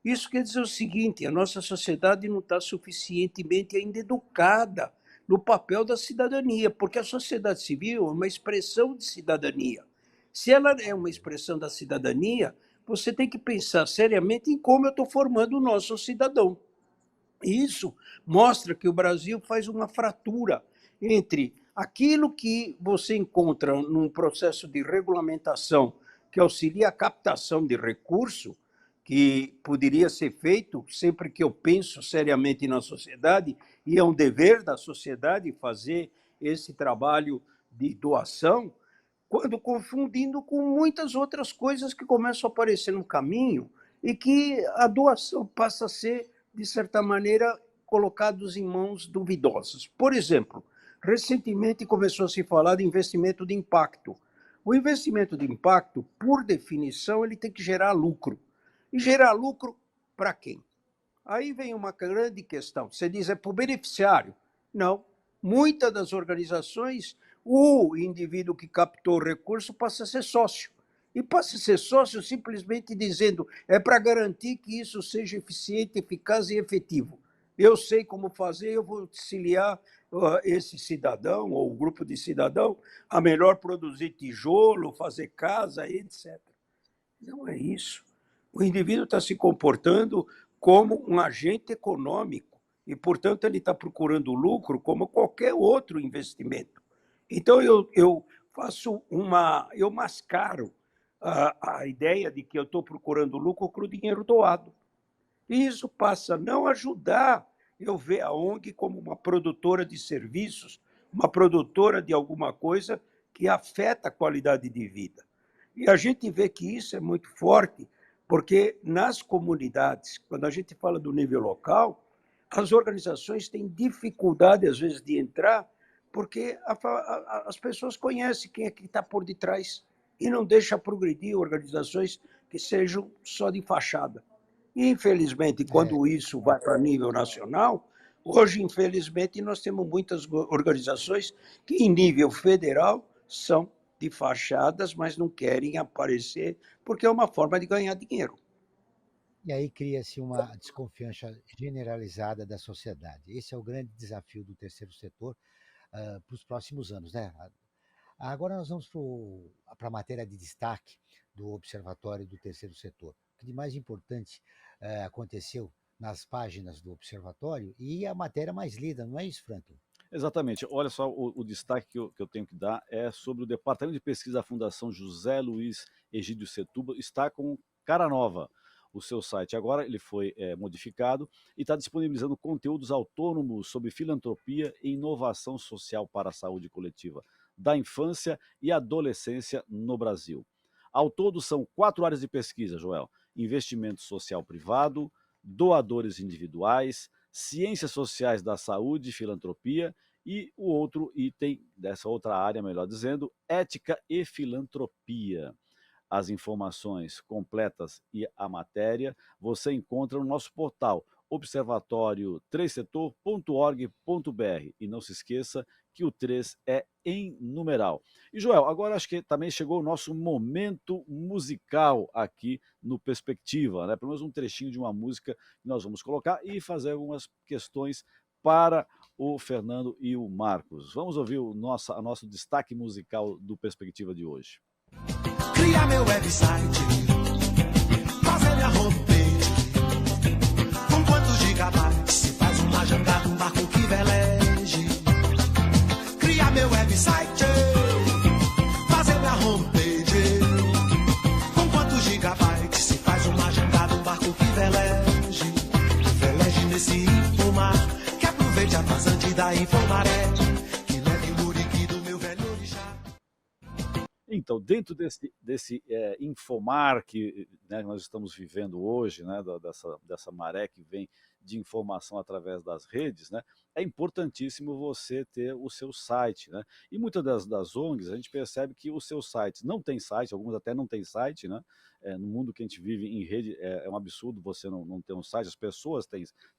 Isso quer dizer o seguinte: a nossa sociedade não está suficientemente ainda educada no papel da cidadania, porque a sociedade civil é uma expressão de cidadania. Se ela é uma expressão da cidadania, você tem que pensar seriamente em como eu estou formando o nosso cidadão. E isso mostra que o Brasil faz uma fratura entre aquilo que você encontra num processo de regulamentação que auxilia a captação de recurso, que poderia ser feito sempre que eu penso seriamente na sociedade, e é um dever da sociedade fazer esse trabalho de doação, quando confundindo com muitas outras coisas que começam a aparecer no caminho e que a doação passa a ser, de certa maneira, colocados em mãos duvidosas. Por exemplo, recentemente começou a se falar de investimento de impacto. O investimento de impacto, por definição, ele tem que gerar lucro. E gerar lucro para quem? Aí vem uma grande questão. Você diz, é para o beneficiário? Não. Muitas das organizações, o indivíduo que captou o recurso passa a ser sócio. E passa a ser sócio simplesmente dizendo, é para garantir que isso seja eficiente, eficaz e efetivo. Eu sei como fazer, eu vou auxiliar esse cidadão ou o grupo de cidadão a melhor produzir tijolo, fazer casa, etc. Não é isso. O indivíduo está se comportando como um agente econômico e, portanto, ele está procurando lucro como qualquer outro investimento. Então, eu mascaro a ideia de que eu estou procurando lucro com o dinheiro doado. E isso passa a não ajudar eu ver a ONG como uma produtora de serviços, uma produtora de alguma coisa que afeta a qualidade de vida. E a gente vê que isso é muito forte, porque nas comunidades, quando a gente fala do nível local, as organizações têm dificuldade, às vezes, de entrar, porque as pessoas conhecem quem é que está por detrás. e não deixa progredir organizações que sejam só de fachada. E, infelizmente, quando isso vai para nível nacional, hoje, infelizmente, nós temos muitas organizações que, em nível federal, são de fachadas, mas não querem aparecer, porque é uma forma de ganhar dinheiro. E aí cria-se uma desconfiança generalizada da sociedade. Esse é o grande desafio do terceiro setor para os próximos anos, né? Agora nós vamos para a matéria de destaque do Observatório do Terceiro Setor. O que de mais importante aconteceu nas páginas do Observatório e a matéria mais lida, não é isso, Franklin? Exatamente. Olha só, o destaque que eu tenho que dar é sobre o Departamento de Pesquisa da Fundação José Luiz Egídio Setúbal, está com cara nova. O seu site agora ele foi modificado e está disponibilizando conteúdos autônomos sobre filantropia e inovação social para a saúde coletiva da infância e adolescência no Brasil. Ao todo, são 4 áreas de pesquisa, Joel: investimento social privado, doadores individuais, ciências sociais da saúde e filantropia, e o outro item dessa outra área, melhor dizendo, ética e filantropia. As informações completas e a matéria você encontra no nosso portal observatório3setor.org.br. E não se esqueça que o 3 é em numeral. E, Joel, agora acho que também chegou o nosso momento musical aqui no Perspectiva, né? Pelo menos um trechinho de uma música que nós vamos colocar e fazer algumas questões para o Fernando e o Marcos. Vamos ouvir o nosso destaque musical do Perspectiva de hoje. Criar meu website, fazer minha homepage, com quantos gigabytes se faz uma jangada, um barco que veleje. Criar meu website, fazer minha homepage, com quantos gigabytes se faz uma jangada, um barco que veleje. Veleje nesse infomar, que aproveite a vazante da Infomaré, que leve o muriqui do meu velho orixá. Então, dentro desse infomar que, né, nós estamos vivendo hoje, né, dessa maré que vem de informação através das redes, né, é importantíssimo você ter o seu site, né? E muitas das ONGs, a gente percebe que os seus sites não têm site, alguns até não têm site, né? No mundo que a gente vive em rede, é um absurdo você não ter um site. As pessoas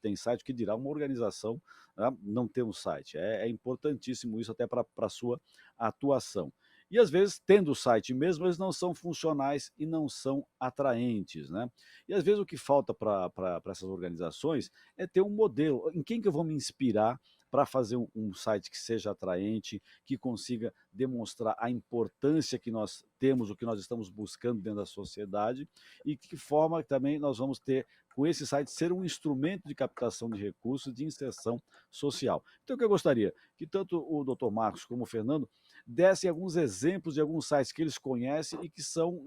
têm site, que dirá uma organização, né, não ter um site. É importantíssimo isso até para a sua atuação. E às vezes, tendo o site mesmo, eles não são funcionais e não são atraentes, né? E às vezes o que falta para essas organizações é ter um modelo. Em quem que eu vou me inspirar para fazer um site que seja atraente, que consiga demonstrar a importância que nós temos, o que nós estamos buscando dentro da sociedade, e que forma também nós vamos ter, com esse site, ser um instrumento de captação de recursos, de inserção social. Então, o que eu gostaria? Que tanto o Dr. Marcos como o Fernando dessem alguns exemplos de alguns sites que eles conhecem e que são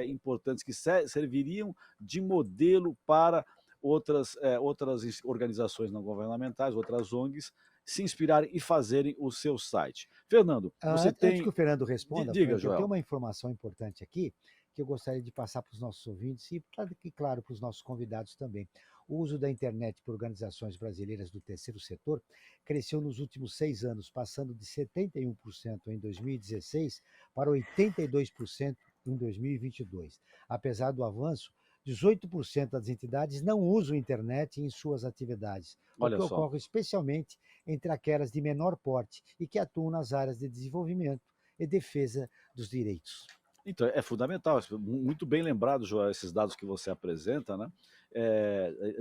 importantes, que serviriam de modelo para outras organizações não governamentais, outras ONGs, se inspirarem e fazerem o seu site. Fernando, você tem... Antes que o Fernando responda, Diga, Frank, eu Joel. tenho uma informação importante aqui que eu gostaria de passar para os nossos ouvintes e, claro, para os nossos convidados também. O uso da internet por organizações brasileiras do terceiro setor cresceu nos últimos 6 anos, passando de 71% em 2016 para 82% em 2022. Apesar do avanço, 18% das entidades não usam a internet em suas atividades, o Olha que só. ocorre especialmente entre aquelas de menor porte e que atuam nas áreas de desenvolvimento e defesa dos direitos. Então, é fundamental, muito bem lembrado, Joel, esses dados que você apresenta, né?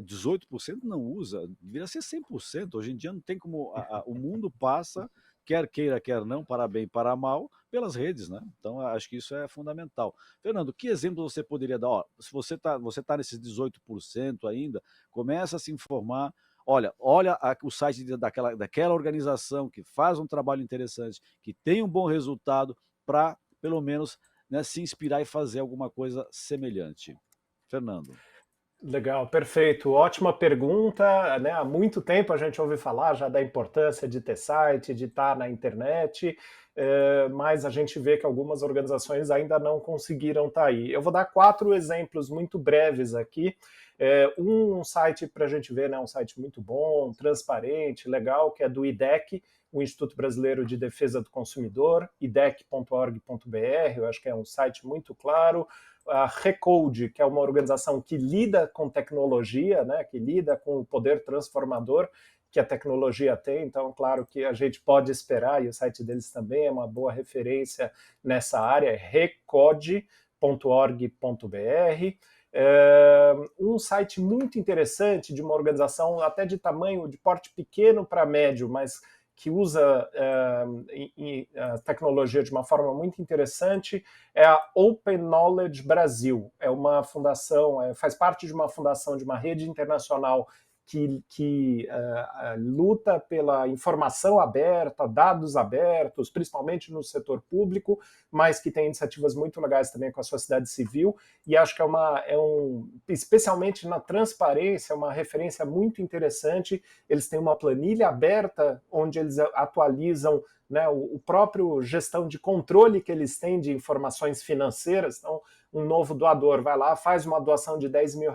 18% não usa, deveria ser 100%. Hoje em dia não tem como, o mundo passa, quer queira, quer não, para bem, para mal, pelas redes, né? Então, acho que isso é fundamental. Fernando, que exemplo você poderia dar? Ó, se você tá nesses 18% ainda, começa a se informar. Olha o site daquela organização que faz um trabalho interessante, que tem um bom resultado, para, pelo menos, né, se inspirar e fazer alguma coisa semelhante. Fernando. Legal, perfeito. Ótima pergunta, né? Há muito tempo a gente ouve falar já da importância de ter site, de estar na internet, mas a gente vê que algumas organizações ainda não conseguiram estar aí. Eu vou dar 4 exemplos muito breves aqui. Um site para a gente ver, né, um site muito bom, transparente, legal, que é do IDEC, o Instituto Brasileiro de Defesa do Consumidor, idec.org.br, eu acho que é um site muito claro. A Recode, que é uma organização que lida com tecnologia, né, que lida com o poder transformador que a tecnologia tem, então, claro que a gente pode esperar, e o site deles também é uma boa referência nessa área, é recode.org.br. Um site muito interessante de uma organização até de tamanho, de porte pequeno para médio, mas que usa a tecnologia de uma forma muito interessante, é a Open Knowledge Brasil. É uma fundação, faz parte de uma fundação de uma rede internacional que luta pela informação aberta, dados abertos, principalmente no setor público, mas que tem iniciativas muito legais também com a sociedade civil, e acho que especialmente na transparência, uma referência muito interessante. Eles têm uma planilha aberta, onde eles atualizam, né, o próprio gestão de controle que eles têm de informações financeiras. Então, um novo doador vai lá, faz uma doação de R$10 mil,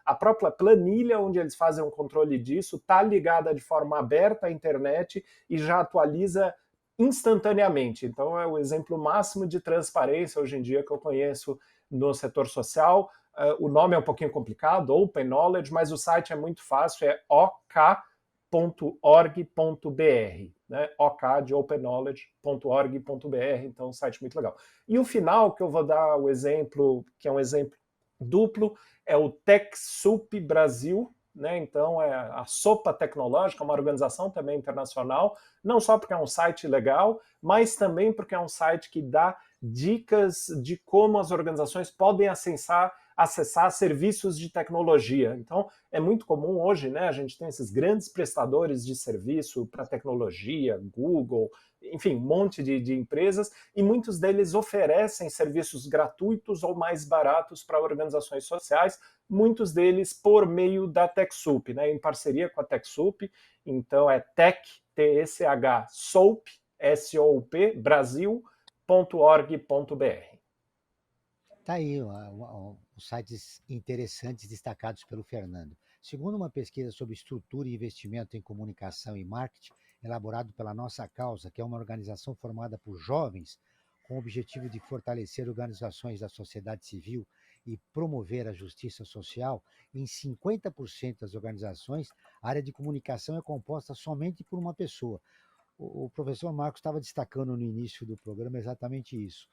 a própria planilha onde eles fazem um controle disso está ligada de forma aberta à internet e já atualiza instantaneamente. Então, é o exemplo máximo de transparência hoje em dia que eu conheço no setor social. O nome é um pouquinho complicado, Open Knowledge, mas o site é muito fácil, é ok.org.br, né? OK de openknowledge.org.br, então um site muito legal. E o final, que eu vou dar o exemplo, que é um exemplo duplo, é o TechSoup Brasil, né? Então é a Sopa Tecnológica, uma organização também internacional, não só porque é um site legal, mas também porque é um site que dá dicas de como as organizações podem acessar serviços de tecnologia. Então, é muito comum hoje, né? A gente tem esses grandes prestadores de serviço para tecnologia, Google, enfim, um monte de empresas, e muitos deles oferecem serviços gratuitos ou mais baratos para organizações sociais, muitos deles por meio da TechSoup, né? Em parceria com a TechSoup. Então, é Tech, T-E-C-H, Soup, S-O-U-P, Brasil.org.br. Tá aí os sites interessantes destacados pelo Fernando. Segundo uma pesquisa sobre estrutura e investimento em comunicação e marketing, elaborado pela Nossa Causa, que é uma organização formada por jovens com o objetivo de fortalecer organizações da sociedade civil e promover a justiça social, em 50% das organizações, a área de comunicação é composta somente por uma pessoa. O professor Marcos estava destacando no início do programa exatamente isso.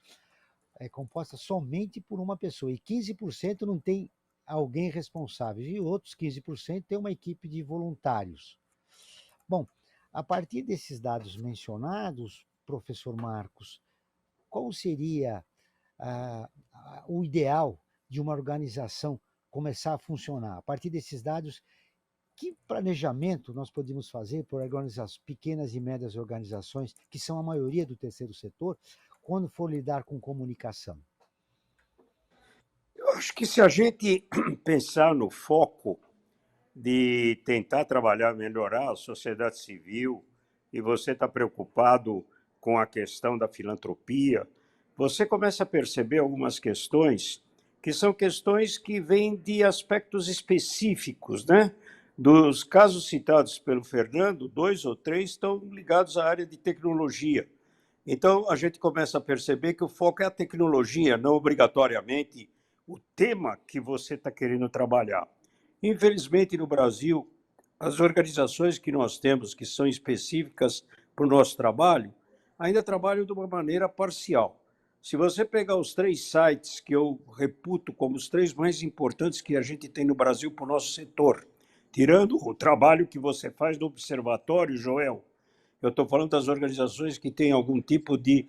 É composta somente por uma pessoa, e 15% não tem alguém responsável, e outros 15% tem uma equipe de voluntários. Bom, a partir desses dados mencionados, professor Marcos, qual seria o ideal de uma organização começar a funcionar? A partir desses dados, que planejamento nós podemos fazer por pequenas e médias organizações, que são a maioria do terceiro setor, quando for lidar com comunicação? Eu acho que se a gente pensar no foco de tentar trabalhar, melhorar a sociedade civil, e você está preocupado com a questão da filantropia, você começa a perceber algumas questões que são questões que vêm de aspectos específicos, né? Dos casos citados pelo Fernando, 2 ou 3 estão ligados à área de tecnologia. Então, a gente começa a perceber que o foco é a tecnologia, não obrigatoriamente o tema que você está querendo trabalhar. Infelizmente, no Brasil, as organizações que nós temos, que são específicas para o nosso trabalho, ainda trabalham de uma maneira parcial. Se você pegar os 3 sites que eu reputo como os 3 mais importantes que a gente tem no Brasil para o nosso setor, tirando o trabalho que você faz no Observatório, Joel, eu estou falando das organizações que têm algum tipo de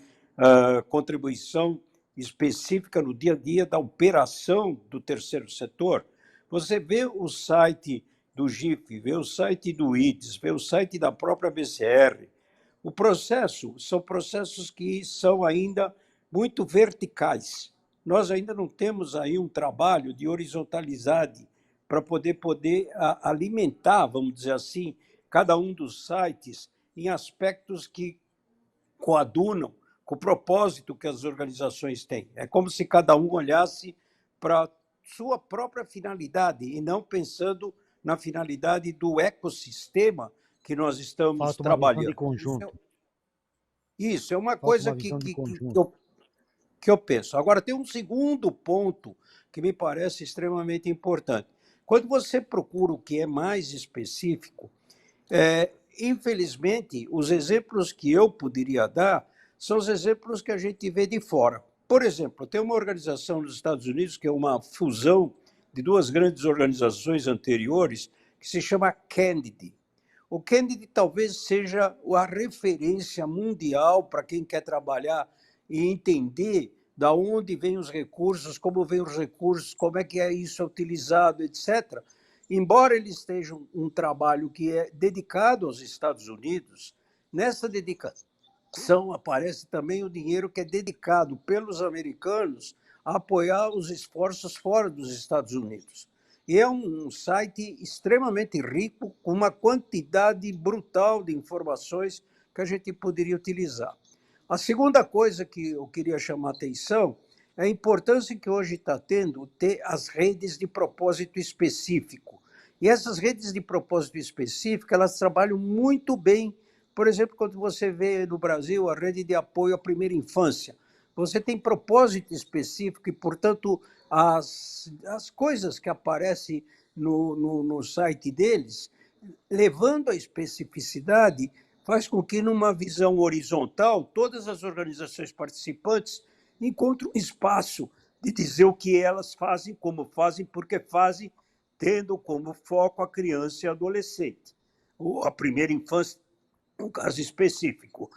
contribuição específica no dia a dia da operação do terceiro setor. Você vê o site do GIF, vê o site do IDES, vê o site da própria BCR. O processo são processos que são ainda muito verticais. Nós ainda não temos aí um trabalho de horizontalidade para poder alimentar, vamos dizer assim, cada um dos sites em aspectos que coadunam com o propósito que as organizações têm. É como se cada um olhasse para sua própria finalidade e não pensando na finalidade do ecossistema que nós estamos Falta uma visão de trabalhando. conjunto. Isso é uma Falta coisa uma visão de que conjunto. eu penso. Agora, tem um segundo ponto que me parece extremamente importante. Quando você procura o que é mais específico, infelizmente, os exemplos que eu poderia dar são os exemplos que a gente vê de fora. Por exemplo, tem uma organização nos Estados Unidos que é uma fusão de duas grandes organizações anteriores que se chama Kennedy. O Kennedy talvez seja a referência mundial para quem quer trabalhar e entender da onde vêm os recursos, como vêm os recursos, como é que isso é utilizado, etc. Embora ele esteja um trabalho que é dedicado aos Estados Unidos, nessa dedicação aparece também o dinheiro que é dedicado pelos americanos a apoiar os esforços fora dos Estados Unidos. E é um site extremamente rico, com uma quantidade brutal de informações que a gente poderia utilizar. A segunda coisa que eu queria chamar a atenção é a importância que hoje está tendo ter as redes de propósito específico. E essas redes de propósito específico, elas trabalham muito bem. Por exemplo, quando você vê no Brasil a rede de apoio à primeira infância, você tem propósito específico e, portanto, as coisas que aparecem no site deles, levando a especificidade, faz com que, numa visão horizontal, todas as organizações participantes encontrem um espaço de dizer o que elas fazem, como fazem, porque fazem, tendo como foco a criança e a adolescente, ou a primeira infância, um caso específico.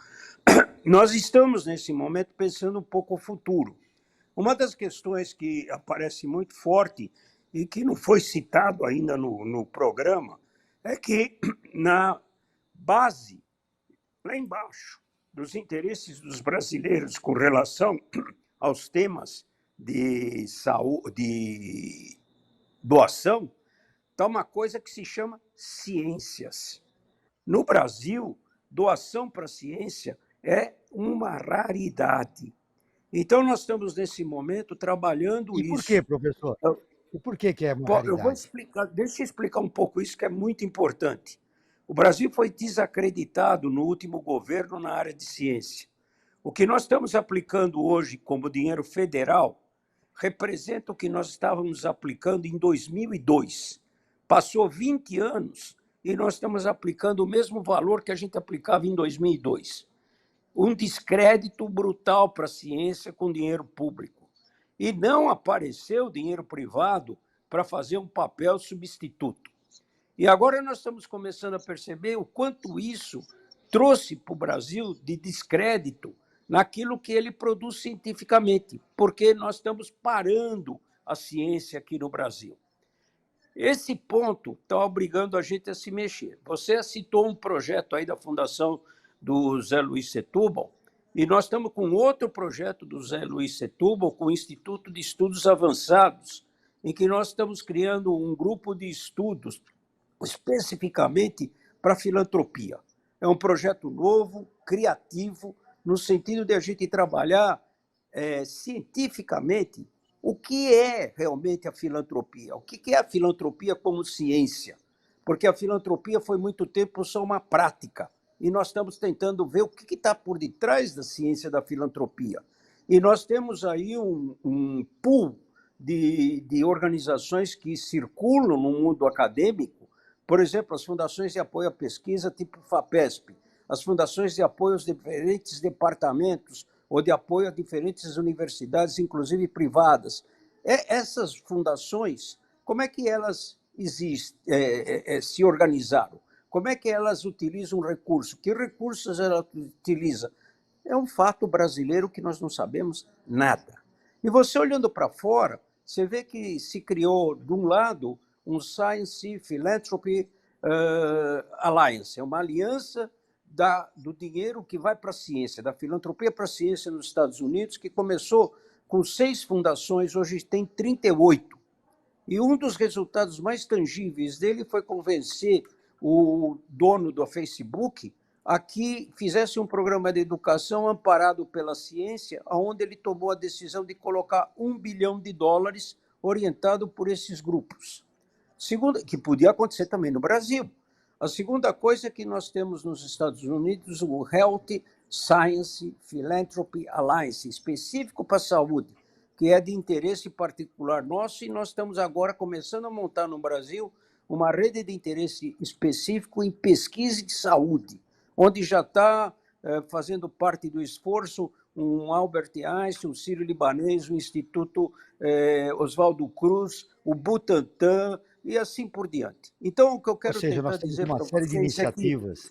Nós estamos, nesse momento, pensando um pouco o futuro. Uma das questões que aparece muito forte e que não foi citado ainda no programa é que, na base, lá embaixo, dos interesses dos brasileiros com relação aos temas de saúde, de doação, está uma coisa que se chama ciências. No Brasil, doação para a ciência é uma raridade. Então, nós estamos, nesse momento, trabalhando E por isso. quê, professor? E por que é uma Eu vou raridade? explicar, deixa eu explicar um pouco isso, que é muito importante. O Brasil foi desacreditado no último governo na área de ciência. O que nós estamos aplicando hoje como dinheiro federal representa o que nós estávamos aplicando em 2002. Passou 20 anos e nós estamos aplicando o mesmo valor que a gente aplicava em 2002. Um descrédito brutal para a ciência com dinheiro público. E não apareceu dinheiro privado para fazer um papel substituto. E agora nós estamos começando a perceber o quanto isso trouxe para o Brasil de descrédito naquilo que ele produz cientificamente, porque nós estamos parando a ciência aqui no Brasil. Esse ponto está obrigando a gente a se mexer. Você citou um projeto aí da Fundação do Zé Luiz Setúbal, e nós estamos com outro projeto do Zé Luiz Setúbal, com o Instituto de Estudos Avançados, em que nós estamos criando um grupo de estudos especificamente para filantropia. É um projeto novo, criativo, no sentido de a gente trabalhar cientificamente o que é realmente a filantropia, o que é a filantropia como ciência, porque a filantropia foi muito tempo só uma prática, e nós estamos tentando ver o que está por detrás da ciência da filantropia. E nós temos aí um pool de organizações que circulam no mundo acadêmico, por exemplo, as fundações de apoio à pesquisa tipo FAPESP, as fundações de apoio aos diferentes departamentos ou de apoio a diferentes universidades, inclusive privadas. Essas fundações, como é que elas se organizaram? Como é que elas utilizam recursos? Que recursos elas utilizam? É um fato brasileiro que nós não sabemos nada. E você olhando para fora, você vê que se criou, de um lado, um Science Philanthropy Alliance, é uma aliança do dinheiro que vai para a ciência, da filantropia para a ciência nos Estados Unidos, que começou com 6 fundações, hoje tem 38. E um dos resultados mais tangíveis dele foi convencer o dono do Facebook aqui fizesse um programa de educação amparado pela ciência, onde ele tomou a decisão de colocar US$ 1 bilhão orientado por esses grupos. Segunda, que podia acontecer também no Brasil. A segunda coisa é que nós temos nos Estados Unidos o Health Science Philanthropy Alliance, específico para a saúde, que é de interesse particular nosso, e nós estamos agora começando a montar no Brasil uma rede de interesse específico em pesquisa de saúde, onde já está fazendo parte do esforço um Albert Einstein, um Sírio-Libanês, o Instituto Oswaldo Cruz, o Butantan e assim por diante. Então, o que eu quero Ou seja, tentar nós temos dizer uma para série de vocês é que iniciativas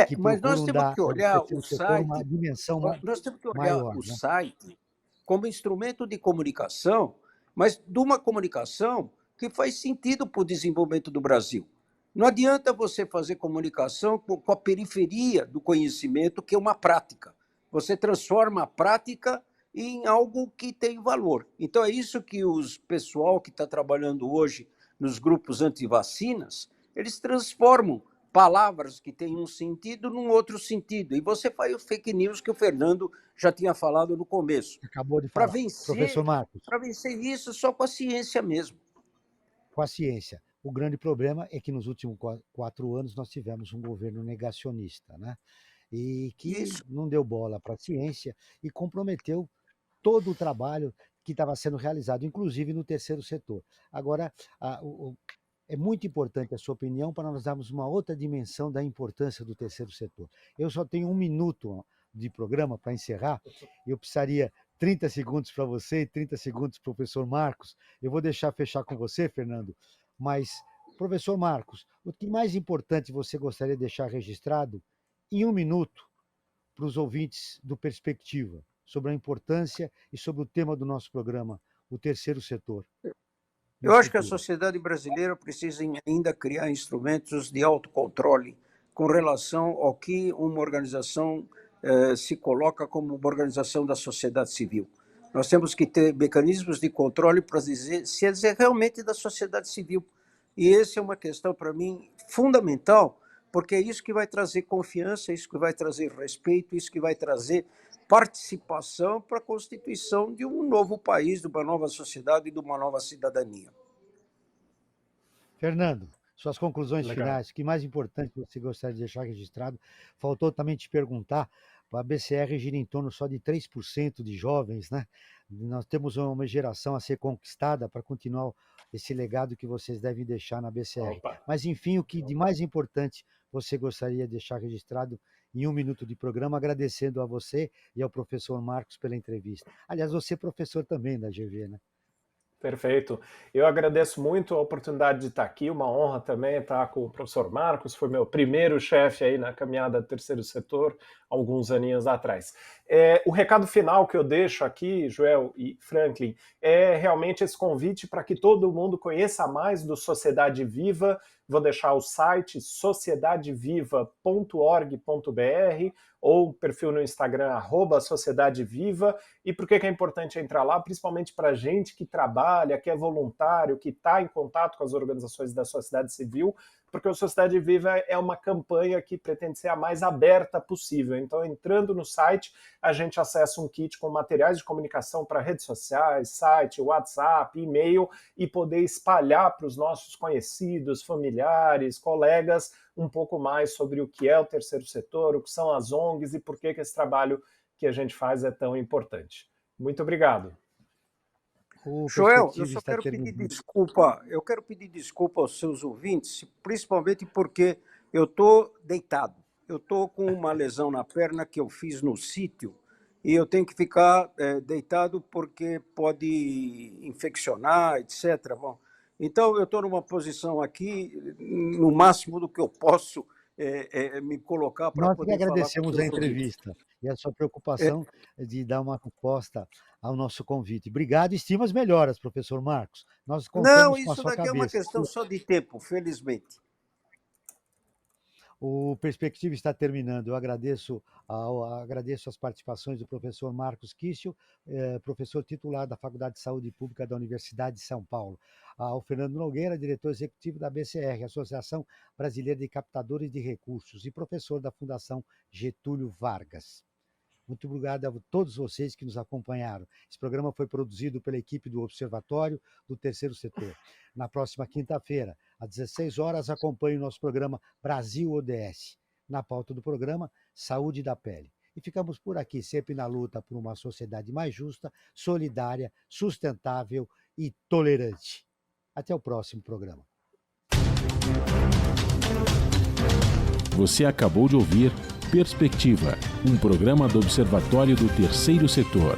que mas nós procuram temos dar que ao olhar terceiro o setor uma site, dimensão nós temos que olhar maior, o né? site como instrumento de comunicação, mas de uma comunicação que faz sentido para o desenvolvimento do Brasil. Não adianta você fazer comunicação com a periferia do conhecimento, que é uma prática. Você transforma a prática em algo que tem valor. Então, é isso que os pessoal que está trabalhando hoje nos grupos antivacinas, eles transformam palavras que têm um sentido num outro sentido. E você faz o fake news que o Fernando já tinha falado no começo. Acabou de Para falar. Professor Marcos, vencer isso só com a ciência mesmo. com a ciência. O grande problema é que nos últimos 4 anos nós tivemos um governo negacionista, né? E que Isso. não deu bola para a ciência e comprometeu todo o trabalho que estava sendo realizado, inclusive no terceiro setor. Agora, é muito importante a sua opinião para nós darmos uma outra dimensão da importância do terceiro setor. Eu só tenho 1 minuto de programa para encerrar. Eu precisaria 30 segundos para você e 30 segundos para o professor Marcos. Eu vou deixar fechar com você, Fernando, mas, professor Marcos, o que mais importante você gostaria de deixar registrado em 1 minuto para os ouvintes do Perspectiva, sobre a importância e sobre o tema do nosso programa, o terceiro setor? Eu acho que a sociedade brasileira precisa ainda criar instrumentos de autocontrole com relação ao que uma organização se coloca como uma organização da sociedade civil. Nós temos que ter mecanismos de controle para dizer se é realmente da sociedade civil. E essa é uma questão, para mim, fundamental, porque é isso que vai trazer confiança, isso que vai trazer respeito, isso que vai trazer participação para a constituição de um novo país, de uma nova sociedade e de uma nova cidadania. Fernando, suas conclusões Legal. finais, o que mais importante você gostaria de deixar registrado? Faltou também te perguntar, a BCR gira em torno só de 3% de jovens, né? Nós temos uma geração a ser conquistada para continuar esse legado que vocês devem deixar na BCR. Opa. Mas, enfim, o que de mais importante você gostaria de deixar registrado em 1 minuto de programa, agradecendo a você e ao professor Marcos pela entrevista. Aliás, você é professor também da GV, né? Perfeito. Eu agradeço muito a oportunidade de estar aqui, uma honra também estar com o professor Marcos, foi meu primeiro chefe aí na caminhada do terceiro setor, alguns aninhos atrás. O recado final que eu deixo aqui, Joel e Franklin, é realmente esse convite para que todo mundo conheça mais do Sociedade Viva. Vou deixar o site sociedadeviva.org.br ou perfil no Instagram, @sociedadeviva. E por que é importante entrar lá? Principalmente para a gente que trabalha, que é voluntário, que está em contato com as organizações da sociedade civil, porque o Sociedade Viva é uma campanha que pretende ser a mais aberta possível. Então, entrando no site, a gente acessa um kit com materiais de comunicação para redes sociais, site, WhatsApp, e-mail, e poder espalhar para os nossos conhecidos, familiares, colegas, um pouco mais sobre o que é o terceiro setor, o que são as ONGs e por que esse trabalho que a gente faz é tão importante. Muito obrigado. Joel, eu só quero pedir desculpa. Eu quero pedir desculpa aos seus ouvintes, principalmente porque eu estou deitado. Eu estou com uma lesão na perna que eu fiz no sítio e eu tenho que ficar deitado porque pode infeccionar, etc. Bom, então, eu estou numa posição aqui, no máximo do que eu posso me colocar para poder falar. Nós que agradecemos a entrevista e a sua preocupação de dar uma resposta ao nosso convite. Obrigado e estimas melhoras, professor Marcos. Nós contamos Não, com a isso sua daqui cabeça. é uma questão só de tempo, felizmente. O Perspectiva está terminando. Eu agradeço as participações do professor Marcos Kischel, professor titular da Faculdade de Saúde Pública da Universidade de São Paulo, ao Fernando Nogueira, diretor executivo da BCR, Associação Brasileira de Captadores de Recursos, e professor da Fundação Getúlio Vargas. Muito obrigado a todos vocês que nos acompanharam. Esse programa foi produzido pela equipe do Observatório do Terceiro Setor. Na próxima quinta-feira, às 16 horas, acompanhe o nosso programa Brasil ODS. Na pauta do programa, Saúde da Pele. E ficamos por aqui, sempre na luta por uma sociedade mais justa, solidária, sustentável e tolerante. Até o próximo programa. Você acabou de ouvir Perspectiva, um programa do Observatório do Terceiro Setor.